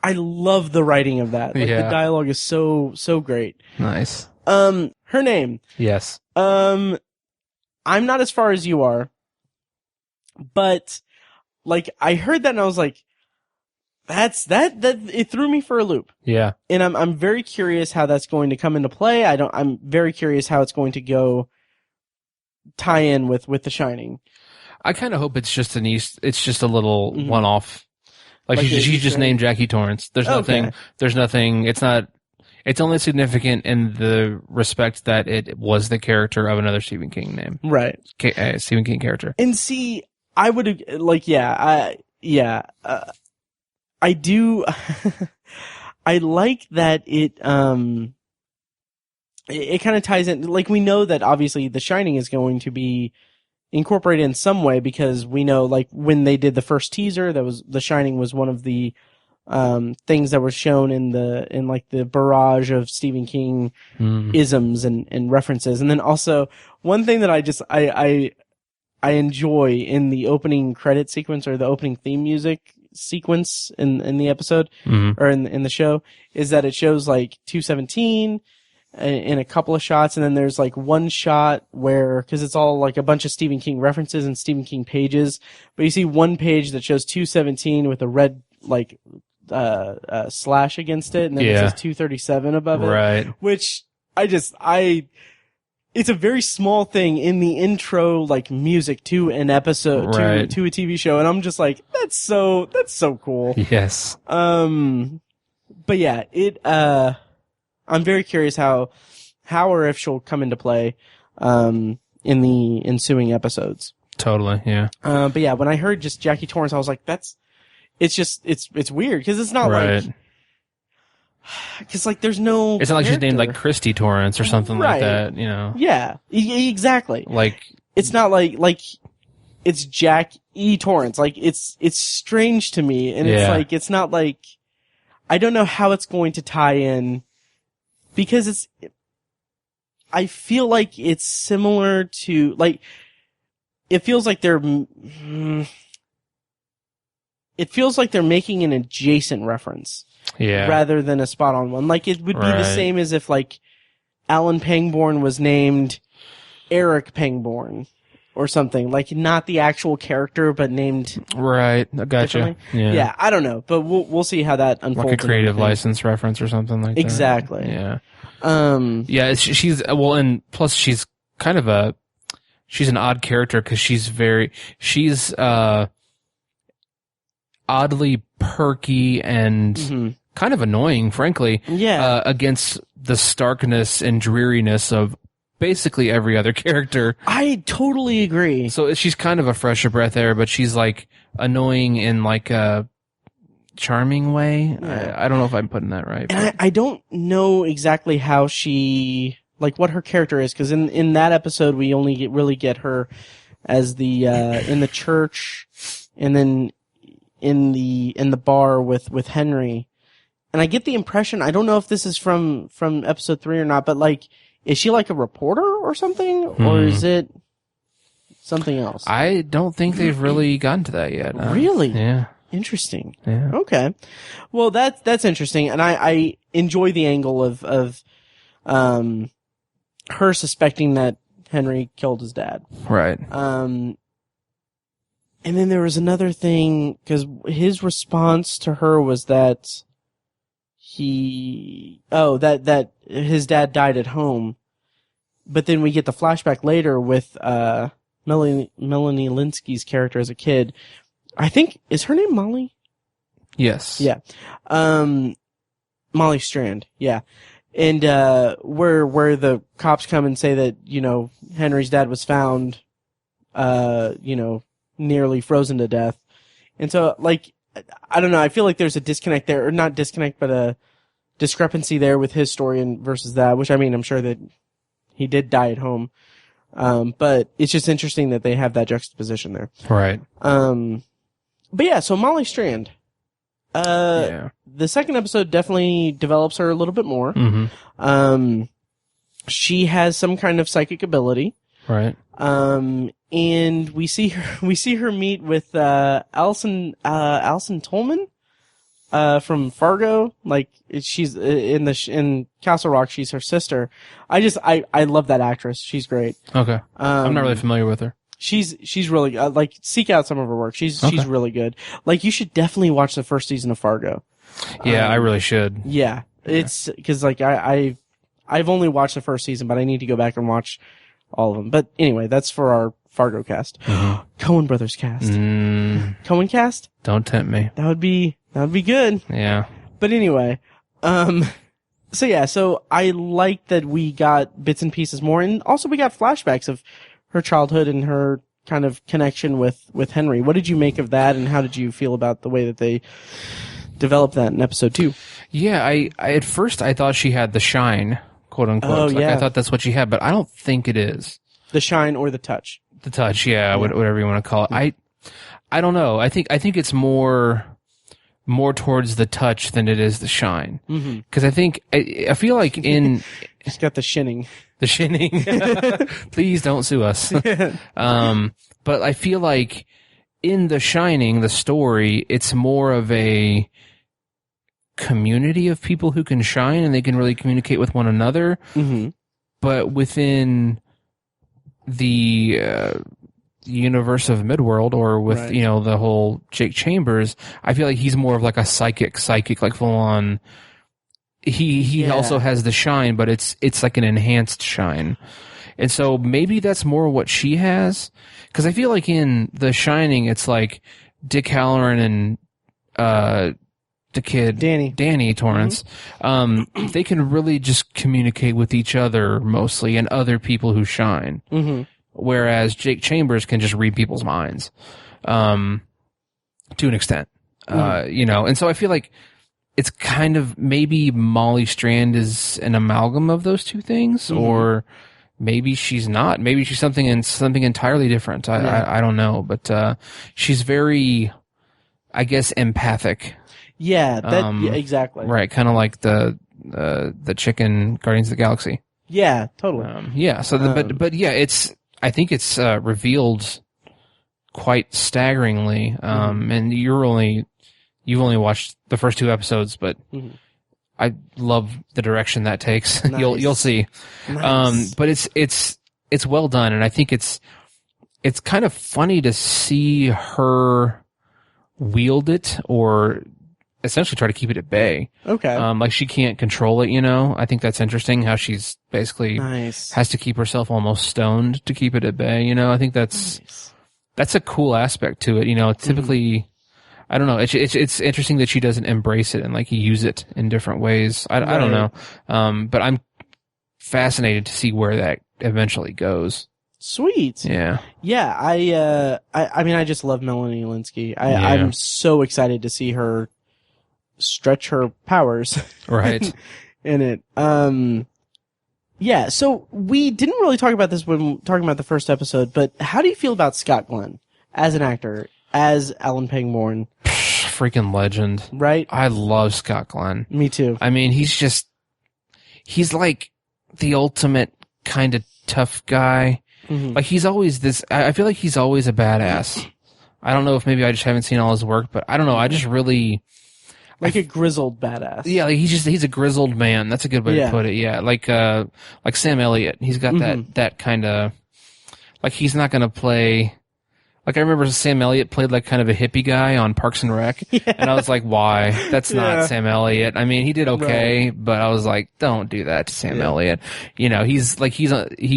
I love the writing of that. Like, the dialogue is so great. Nice. Her name. Yes. I'm not as far as you are, but like, I heard that and I was like, that it threw me for a loop. Yeah. And I'm very curious how that's going to come into play. I'm very curious how it's going to tie in with The Shining. I kind of hope it's just a little one-off. Like she just named Jackie Torrance. There's nothing, it's only significant in the respect that it was the character of another Stephen King name. Right. Stephen King character. And see, I would, like, I do, I like that it kind of ties in, like, we know that obviously The Shining is going to be incorporated in some way because we know, like, when they did the first teaser, The Shining was one of the things that were shown in the barrage of Stephen King isms and references. And then also one thing that I enjoy in the opening credit sequence or the opening theme music sequence in the episode or in the show is that it shows like 217 in a couple of shots, and then there's like one shot where, because it's all like a bunch of Stephen King references and Stephen King pages, but you see one page that shows 217 with a red like slash against it, and then it says 237 above it, right? Which it's a very small thing in the intro, like music to an episode, right, to a TV show, and I'm just like, that's so cool. Yes. But yeah, I'm very curious how or if she'll come into play, in the ensuing episodes. Totally, yeah. But yeah, when I heard just Jackie Torrance, I was like, it's weird, because it's not right. like, because like there's no. It's not like character. she's named like Christy Torrance or something like that, you know. Yeah, exactly. Like, it's not like it's Jack E. Torrance. Like it's strange to me, and it's like it's not like, I don't know how it's going to tie in, because I feel like it's similar to, like, it feels like they're making an adjacent reference. Yeah. Rather than a spot on one. Like, it would be the same as if, like, Alan Pangborn was named Eric Pangborn or something. Like, not the actual character, but named. Right. I gotcha. Yeah, I don't know. But we'll see how that unfolds. Like a creative license reference or something like that. Exactly. Yeah. Yeah, she's, well, and plus she's kind of she's an odd character because she's oddly perky and kind of annoying, frankly. Yeah. Against the starkness and dreariness of basically every other character. I totally agree. So she's kind of a fresher breath there, but she's like annoying in like a charming way. Yeah. I don't know if I'm putting that right. And I don't know exactly how she, like, what her character is, because in that episode we only really get her as the in the church, and then in the bar with Henry. And I get the impression, I don't know if this is from episode 3 or not, but like, is she like a reporter or something? Or is it something else? I don't think they've really gotten to that yet. Really? Yeah. Interesting. Yeah. Okay. Well, that's interesting. And I enjoy the angle of her suspecting that Henry killed his dad. Right. And then there was another thing, because his response to her was that that his dad died at home. But then we get the flashback later with Melanie Linsky's character as a kid. I think, is her name Molly? Yes. Yeah. Molly Strand. Yeah. And where the cops come and say that, you know, Henry's dad was found, you know, nearly frozen to death. And so, like, I don't know, I feel like there's a disconnect there, or not disconnect, but a discrepancy there with his story and versus that, which, I mean, I'm sure that he did die at home. But it's just interesting that they have that juxtaposition there. Right. But yeah, so Molly Strand. The second episode definitely develops her a little bit more. Mm-hmm. She has some kind of psychic ability. Right. And we see her meet with, Alison Tolman, from Fargo. Like, she's in Castle Rock, she's her sister. I love that actress. She's great. Okay. I'm not really familiar with her. She's really, like, seek out some of her work. She's really good. Like, you should definitely watch the first season of Fargo. Yeah, I really should. Yeah. It's, cause like, I've only watched the first season, but I need to go back and watch all of them. But anyway, that's for our Fargo cast. Mm-hmm. Coen Brothers cast. Coen cast? Don't tempt me. That would be good. Yeah. But anyway, so I like that we got bits and pieces more, and also we got flashbacks of her childhood and her kind of connection with Henry. What did you make of that, and how did you feel about the way that they developed that in episode 2? Yeah, I at first I thought she had the shine, quote unquote. I thought that's what she had, but I don't think it is. The shine or the touch? The touch, yeah. Whatever you want to call it. I don't know. I think it's more towards the touch than it is the shine. Because I feel like in she's got the shinning. The shinning. Please don't sue us. But I feel like in The Shining, the story, it's more of a community of people who can shine and they can really communicate with one another. Mm-hmm. But within the universe of Midworld, or with the whole Jake Chambers, I feel like he's more of like a psychic, like full on. He also has the shine, but it's like an enhanced shine, and so maybe that's more what she has. Because I feel like in The Shining, it's like Dick Halloran and the kid Danny Torrance. Mm-hmm. They can really just communicate with each other mostly, and other people who shine. Mm-hmm. Whereas Jake Chambers can just read people's minds, to an extent, and so I feel like it's kind of, maybe Molly Strand is an amalgam of those two things, or maybe she's not. Maybe she's something entirely different. I don't know, but she's very, I guess, empathic. Yeah, exactly. Right, kind of like the chicken Guardians of the Galaxy. Yeah, totally. But yeah, I think it's revealed quite staggeringly. And you've only watched the first 2 episodes, but I love the direction that takes. Nice. You'll see. Nice. But it's well done, and I think it's kind of funny to see her wield it, or essentially try to keep it at bay. Okay. Like she can't control it, I think that's interesting how she's basically has to keep herself almost stoned to keep it at bay, I think that's a cool aspect to it, typically, I don't know, it's interesting that she doesn't embrace it and like use it in different ways. I don't know. But I'm fascinated to see where that eventually goes. Sweet. Yeah. Yeah. I mean, I just love Melanie Linsky. I'm so excited to see her stretch her powers. Right. in it. Yeah. So we didn't really talk about this when talking about the first episode, but how do you feel about Scott Glenn as an actor, as Alan Pangborn? Freaking legend. Right? I love Scott Glenn. Me too. I mean, he's like the ultimate kind of tough guy. Mm-hmm. Like he's always I feel like he's always a badass. I don't know if maybe I just haven't seen all his work, but I don't know. I just really like a grizzled badass. Yeah, like he's a grizzled man. That's a good way to put it. Yeah, like Sam Elliott. He's got that kind of, like he's not gonna play. Like I remember Sam Elliott played like kind of a hippie guy on Parks and Rec, and I was like, why? That's not Sam Elliott. I mean, he did okay, but I was like, don't do that to Sam Elliott. He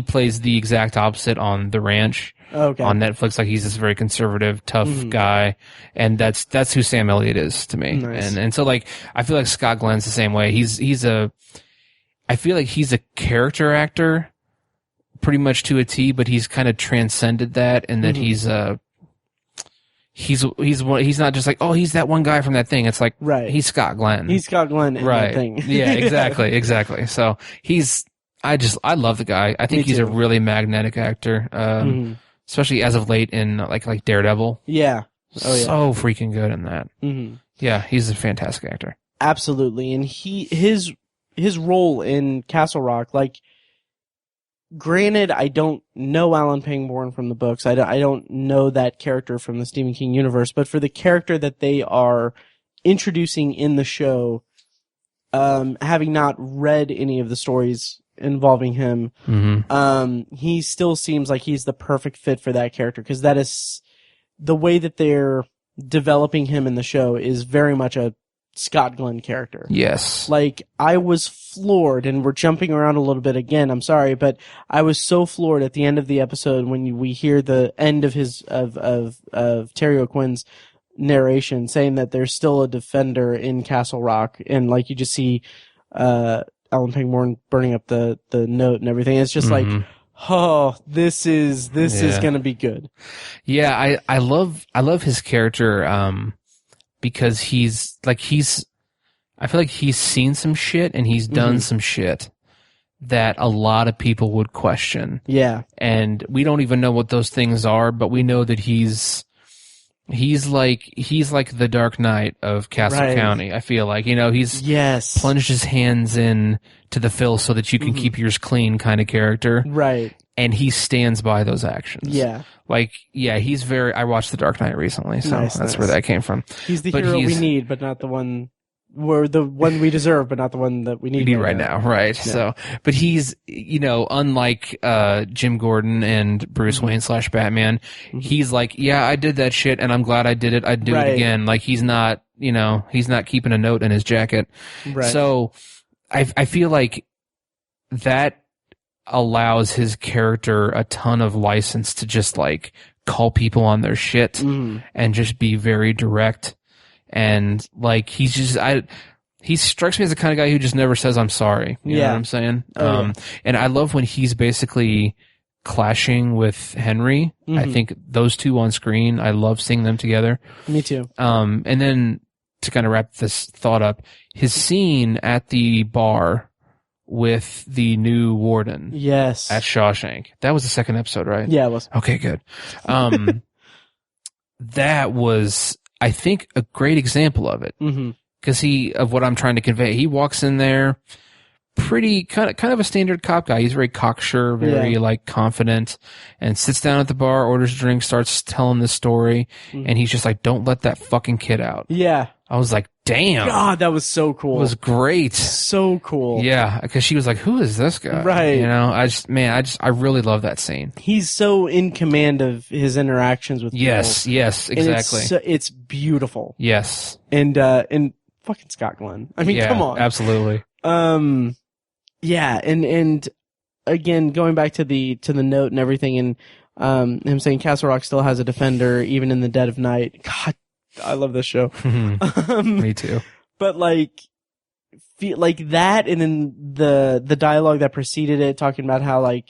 plays the exact opposite on The Ranch. On Netflix, like he's this very conservative, tough guy, and that's who Sam Elliott is to me. Nice. And so like I feel like Scott Glenn's the same way. I feel like he's a character actor pretty much to a T, but he's kind of transcended that, and that he's he's not just like, oh, he's that one guy from that thing. It's like, right. He's Scott Glenn. He's Scott Glenn in right. that thing. Yeah, exactly. So I love the guy. I think he's a really magnetic actor. Especially as of late in like Daredevil. Yeah. Oh yeah. So freaking good in that. Mm-hmm. Yeah, he's a fantastic actor. Absolutely. And his role in Castle Rock, like, granted, I don't know Alan Pangborn from the books. I don't know that character from the Stephen King universe, but for the character that they are introducing in the show, having not read any of the stories involving him, he still seems like he's the perfect fit for that character, because that is the way that they're developing him in the show is very much a Scott Glenn character. Yes. Like, I was floored, and we're jumping around a little bit again, I'm sorry, but I was so floored at the end of the episode when we hear the end of Terry O'Quinn's narration saying that there's still a defender in Castle Rock, and like you just see Alan Pangborn burning up the note and everything. It's just like, oh, this is gonna be good. Yeah, I love his character, because I feel like he's seen some shit and he's done some shit that a lot of people would question. Yeah. And we don't even know what those things are, but we know that he's like the Dark Knight of Castle County. I feel like, he's plunged his hands in to the fill so that you can keep yours clean kind of character. Right. And he stands by those actions. Yeah. Like, yeah, I watched The Dark Knight recently, so that's where that came from. He's the hero we need, but not the one, we're the one we deserve, but not the one that we need right now. Right. Yeah. So, but he's, unlike, Jim Gordon and Bruce Wayne / Batman, he's like, yeah, I did that shit and I'm glad I did it. I'd do it again. Like, he's not keeping a note in his jacket. Right. So I feel like that allows his character a ton of license to just like call people on their shit and just be very direct. And like, he strikes me as the kind of guy who just never says, I'm sorry. You know what I'm saying? And I love when he's basically clashing with Henry. I think those two on screen, I love seeing them together. Me too. And then to kind of wrap this thought up, his scene at the bar with the new warden. Yes. At Shawshank. That was the second episode, right? Yeah, it was. Okay, good. That was, I think, a great example of it. Because of what I'm trying to convey. He walks in there pretty kind of a standard cop guy. He's very cocksure, very like confident, and sits down at the bar, orders a drink, starts telling this story, and he's just like, don't let that fucking kid out. Yeah. I was like, damn. God, that was so cool. It was great. So cool. Yeah, because she was like, who is this guy? Right. I really love that scene. He's so in command of his interactions with people. Yes, exactly. It's beautiful. Yes. And fucking Scott Glenn. I mean, come on. Absolutely. Yeah, and again, going back to the note and everything, and him saying Castle Rock still has a defender even in the dead of night. God, I love this show. Me too. But like that, and then the dialogue that preceded it, talking about how like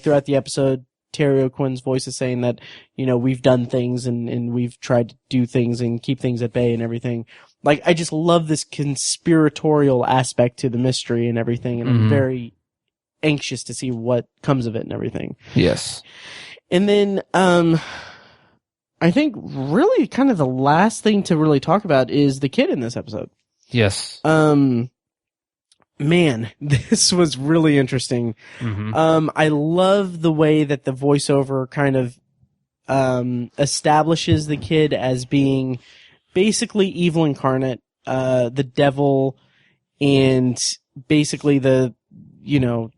throughout the episode, Terry O'Quinn's voice is saying that, we've done things and we've tried to do things and keep things at bay and everything. Like, I just love this conspiratorial aspect to the mystery and everything, and I'm very anxious to see what comes of it and everything. Yes. And then, I think really kind of the last thing to really talk about is the kid in this episode. Yes. Man, this was really interesting. I love the way that the voiceover kind of establishes the kid as being basically evil incarnate, the devil, and basically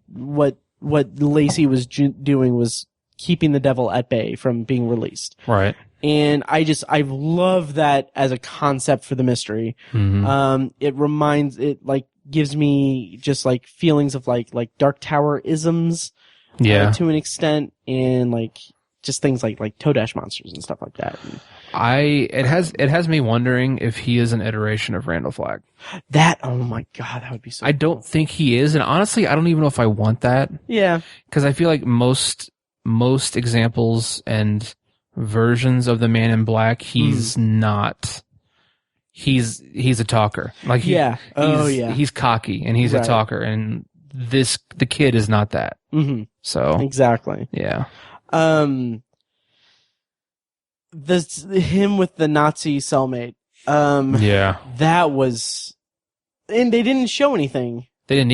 what Lacey was doing was keeping the devil at bay from being released. Right. And I love that as a concept for the mystery. It gives me just like feelings of like Dark Tower isms, to an extent, and like just things like Todash monsters and stuff like that. It has me wondering if he is an iteration of Randall Flagg. Oh my God, that would be so I don't think he is, and honestly, I don't even know if I want that. Yeah. Because I feel like most examples and versions of the Man in Black, he's not. He's a talker. Like he's cocky and he's a talker, and the kid is not that. Mm-hmm. So exactly. Yeah. Him with the Nazi cellmate. That was, and they didn't show anything. They didn't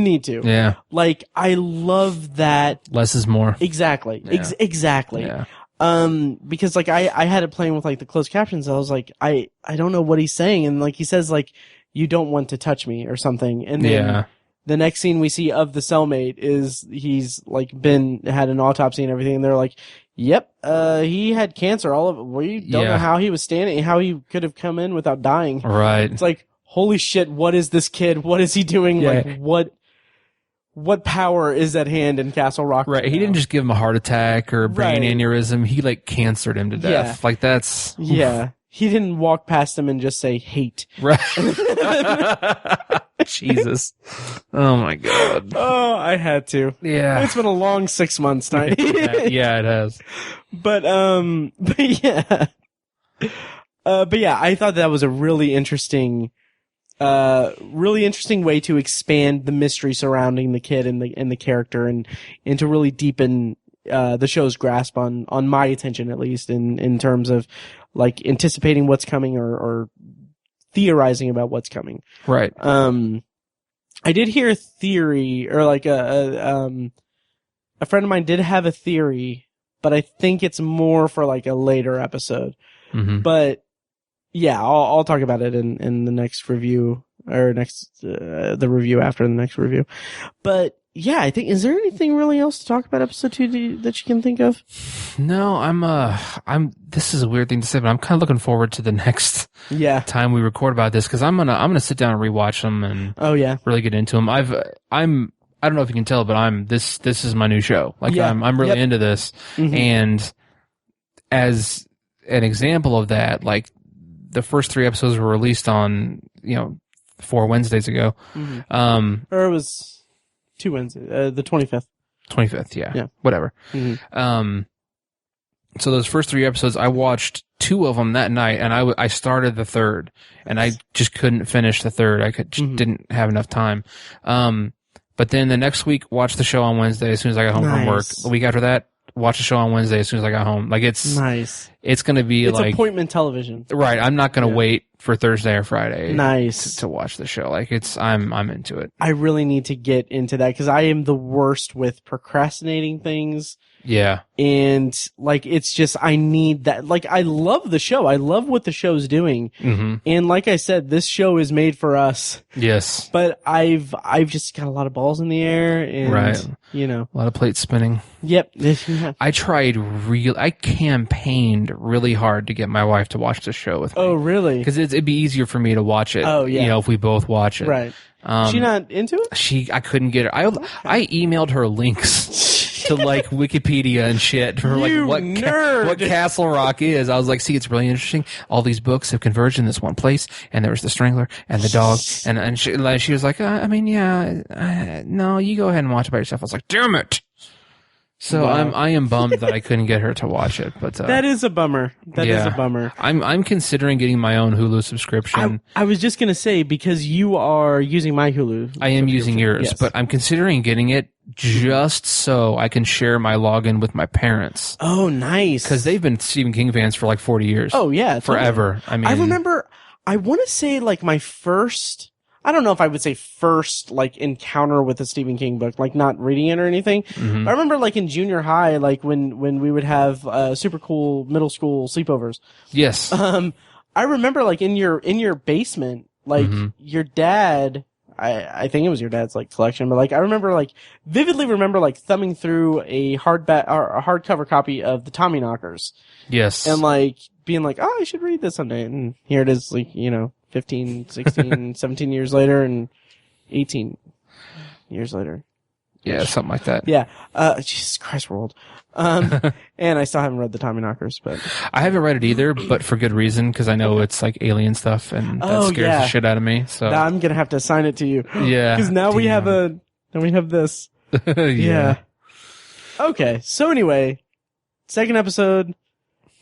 need to. Yeah. Like, I love that. Less is more. Exactly. Yeah. Exactly. Yeah. Because like I had it playing with like the closed captions. I was like, I don't know what he's saying. And like he says like, you don't want to touch me or something. And then the next scene we see of the cellmate is he's like had an autopsy and everything. And they're like, yep, he had cancer. All of it. We don't know how he was standing, how he could have come in without dying. Right. It's like, holy shit, what is this kid? What is he doing? Yeah. Like, what power is at hand in Castle Rock? Right. He didn't just give him a heart attack or a brain aneurysm. He like cancered him to death. Yeah. Like that's. Yeah. He didn't walk past him and just say hate. Right. Jesus. Oh my God. Oh, I had to. Yeah. It's been a long 6 months, Tiny. Yeah, it has. But yeah. But yeah, I thought that was a really interesting way to expand the mystery surrounding the kid and the character and to really deepen the show's grasp on my attention, at least in terms of like anticipating what's coming or theorizing about what's coming. Right. I did hear a theory, or like a friend of mine did have a theory, but I think it's more for like a later episode. Mm-hmm. But yeah, I'll talk about it in the next review, or the review after the next review. But yeah, I think, is there anything really else to talk about episode 2 that you can think of? No, this is a weird thing to say, but I'm kind of looking forward to the next time we record about this, because I'm gonna sit down and rewatch them and really get into them. I don't know if you can tell, but this is my new show. Like I'm really into this. Mm-hmm. And as an example of that, like the first 3 episodes were released on, 4 Wednesdays ago. Mm-hmm. Or it was 2 Wednesdays, the 25th. 25th, yeah. Whatever. Mm-hmm. So those first 3 episodes, I watched 2 of them that night, and I started the 3rd, and I just couldn't finish the 3rd. I didn't have enough time. But then the next week, watch the show on Wednesday as soon as I got home from work. The week after that, watch the show on Wednesday as soon as I got home. Like it's nice. It's going to be it's like appointment television. Right. I'm not going to wait for Thursday or Friday. Nice. To watch the show. Like I'm into it. I really need to get into that because I am the worst with procrastinating things. Yeah. And like, it's just, I need that. Like, I love the show. I love what the show's doing. Mm-hmm. And like I said, this show is made for us. Yes. But I've just got a lot of balls in the air and, a lot of plates spinning. Yep. I campaigned really hard to get my wife to watch the show with me. Oh, really? Because it'd be easier for me to watch it. Oh, yeah. If we both watch it. Right. She not into it? I couldn't get her. I emailed her links to like Wikipedia and shit for like what Castle Rock is. I was like, see, it's really interesting. All these books have converged in this one place, and there was the Strangler and the dog, and she was like, no, you go ahead and watch it by yourself. I was like, damn it. So wow. I am bummed that I couldn't get her to watch it, but that is a bummer. That is a bummer. I'm considering getting my own Hulu subscription. I was just gonna say, because you are using my Hulu. I am using yours, but I'm considering getting it just so I can share my login with my parents. Oh, nice. Because they've been Stephen King fans for like 40 years. Oh yeah, forever. Totally. I remember. I want to say like my first. I don't know if I would say first, like, encounter with a Stephen King book, like, not reading it or anything. Mm-hmm. I remember, like, in junior high, like, when we would have, super cool middle school sleepovers. Yes. I remember, like, in your basement, like, your dad, I think it was your dad's, like, collection, but, like, I remember, like, vividly remember, like, thumbing through a hardcover copy of the Tommyknockers. Yes. And, like, being like, oh, I should read this someday. And here it is, like, 15, 16, 17 years later and 18 years later. Yeah, something like that. Yeah. Jesus Christ, we're old. And I still haven't read the Tommyknockers, but. I haven't read it either, but for good reason, because I know it's like alien stuff and that scares the shit out of me. So now I'm going to have to assign it to you. Yeah. Because now we have this. Yeah. Okay. So anyway, second episode,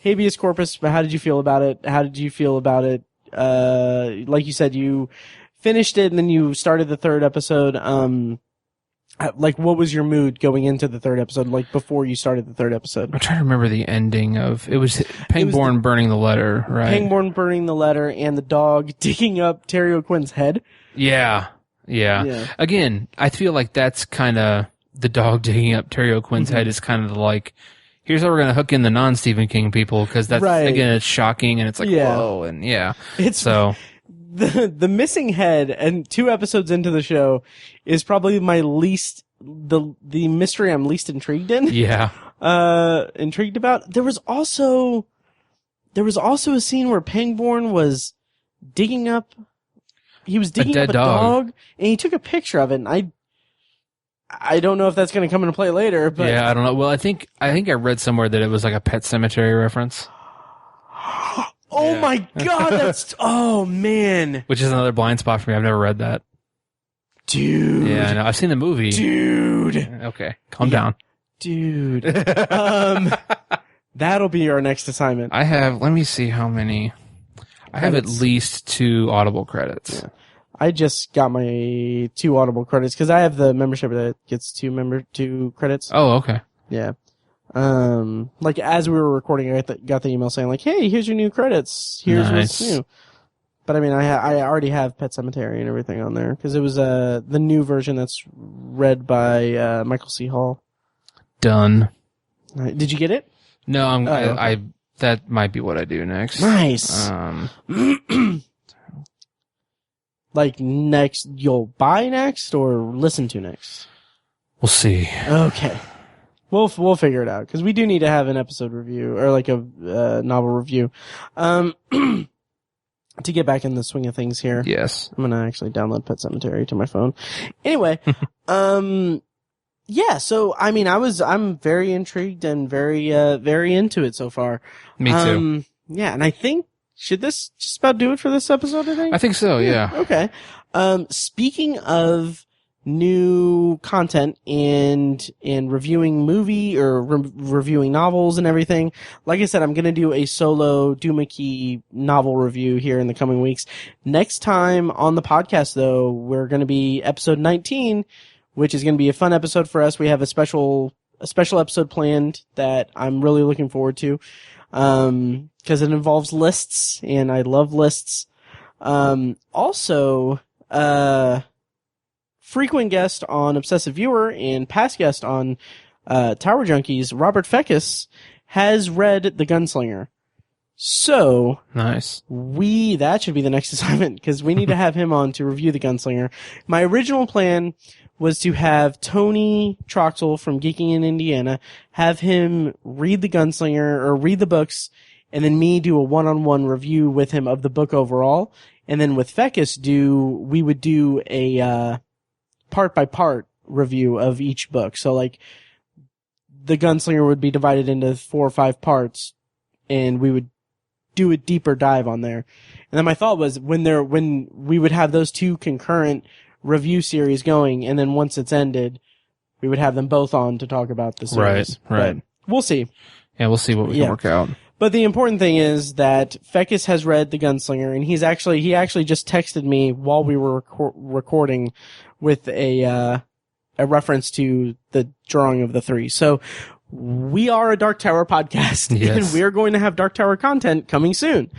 Habeas Corpus, but how did you feel about it? How did you feel about it? Like you said, you finished it and then you started the third episode. Like, what was your mood going into the third episode, like, before you started the third episode? I'm trying to remember the ending of... It was Pangborn burning the letter, right? Pangborn burning the letter and the dog digging up Terry O'Quinn's head. Yeah. Again, I feel like that's kind of... The dog digging up Terry O'Quinn's head is kind of like... Here's how we're going to hook in the non-Stephen King people, because that's, again, it's shocking, and it's like, whoa, and It's so... The missing head, and 2 episodes into the show, is probably my least, the mystery I'm least intrigued in. Yeah. Intrigued about. There was also a scene where Pangborn was digging up, he was digging up a dog, and he took a picture of it, and I don't know if that's going to come into play later, but. Yeah, I don't know. Well, I think I read somewhere that it was like a Pet Sematary reference. Oh my God, that's, oh man. Which is another blind spot for me. I've never read that. Dude. Yeah, I know. I've seen the movie. Dude. Okay, calm down. Dude. That'll be our next assignment. Let me see how many. I have at least 2 Audible credits. Yeah. I just got my 2 Audible credits because I have the membership that gets 2 credits. Oh, okay. Yeah. Like as we were recording, I got the email saying like, "Hey, here's your new credits. Here's what's new." But I mean, I already have Pet Sematary and everything on there because it was the new version that's read by Michael C. Hall. Done. Did you get it? No, okay. That might be what I do next. Nice. Like next, you'll buy next or listen to next? We'll see. Okay. We'll figure it out because we do need to have an episode review or like a novel review. To get back in the swing of things here. Yes. I'm gonna actually download Pet Sematary to my phone. Anyway, yeah. So I mean, I'm very intrigued and very into it so far. Me too. Yeah, and I think should this just about do it for this episode? I think so. Yeah. Okay. Speaking of new content and reviewing movie or reviewing novels and everything. Like I said, I'm going to do a solo Doomickey novel review here in the coming weeks. Next time on the podcast, though, we're going to be episode 19, which is going to be a fun episode for us. We have a special episode planned that I'm really looking forward to. Cause it involves lists and I love lists. Also, frequent guest on Obsessive Viewer and past guest on Tower Junkies, Robert Feckus, has read The Gunslinger. So nice. That should be the next assignment because we need to have him on to review The Gunslinger. My original plan was to have Tony Troxel from Geeking in Indiana have him read The Gunslinger or read the books, and then me do a one-on-one review with him of the book overall, and then with Feckus we would do a part-by-part review of each book. So, like, The Gunslinger would be divided into 4 or 5 parts, and we would do a deeper dive on there. And then my thought was, when we would have those 2 concurrent review series going, and then once it's ended, we would have them both on to talk about the series. Right. But we'll see. Yeah, we'll see what we can work out. But the important thing is that Feckus has read The Gunslinger, and he actually just texted me while we were recording with a reference to the drawing of the 3. So we are a Dark Tower podcast, and we are going to have Dark Tower content coming soon.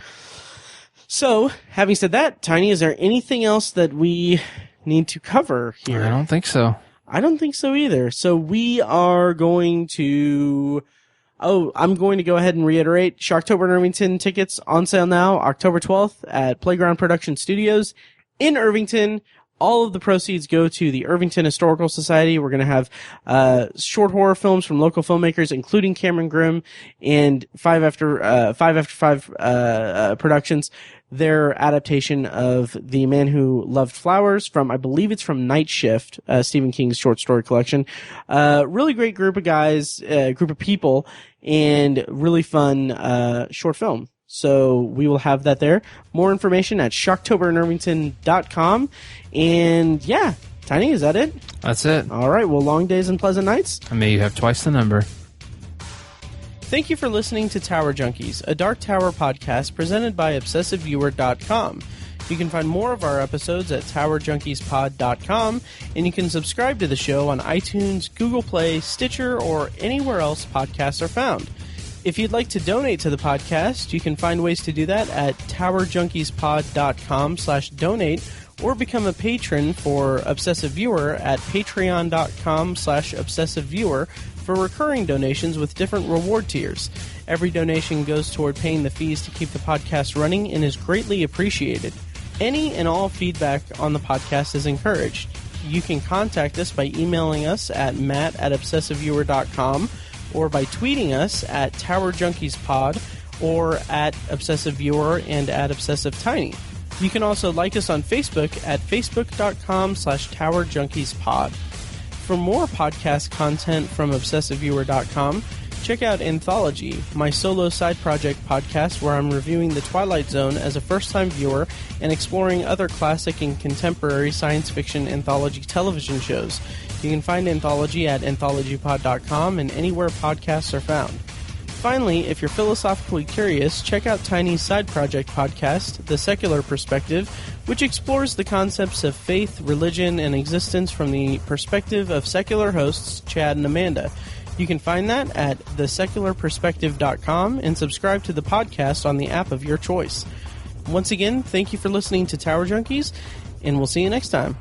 So, having said that, Tiny, is there anything else that we need to cover here? I don't think so. I don't think so either. So we are going to... I'm going to go ahead and reiterate Shocktober in Irvington tickets on sale now, October 12th at Playground Production Studios in Irvington. All of the proceeds go to the Irvington Historical Society. We're going to have short horror films from local filmmakers, including Cameron Grimm and 5 After 5 Productions. Their adaptation of The Man Who Loved Flowers from, I believe it's from Night Shift, Stephen King's short story collection. Really great group of guys, group of people, and really fun short film. So we will have that there. More information at shocktoberinirvington.com. And yeah, Tiny, is that it? That's it. All right. Well, long days and pleasant nights. And may you have twice the number. Thank you for listening to Tower Junkies, a Dark Tower podcast presented by ObsessiveViewer.com. You can find more of our episodes at TowerJunkiesPod.com, and you can subscribe to the show on iTunes, Google Play, Stitcher, or anywhere else podcasts are found. If you'd like to donate to the podcast, you can find ways to do that at TowerJunkiesPod.com/donate, or become a patron for Obsessive Viewer at Patreon.com/ObsessiveViewer for recurring donations with different reward tiers. Every donation goes toward paying the fees to keep the podcast running and is greatly appreciated. Any and all feedback on the podcast is encouraged. You can contact us by emailing us at matt@obsessiveviewer.com or by tweeting us at TowerJunkiesPod or at ObsessiveViewer and at ObsessiveTiny. You can also like us on Facebook at facebook.com/TowerJunkiesPod. For more podcast content from ObsessiveViewer.com, check out Anthology, my solo side project podcast where I'm reviewing The Twilight Zone as a first-time viewer and exploring other classic and contemporary science fiction anthology television shows. You can find Anthology at anthologypod.com and anywhere podcasts are found. Finally, if you're philosophically curious, check out Tiny's side project podcast, The Secular Perspective, which explores the concepts of faith, religion, and existence from the perspective of secular hosts Chad and Amanda. You can find that at thesecularperspective.com and subscribe to the podcast on the app of your choice. Once again, thank you for listening to Tower Junkies, and we'll see you next time.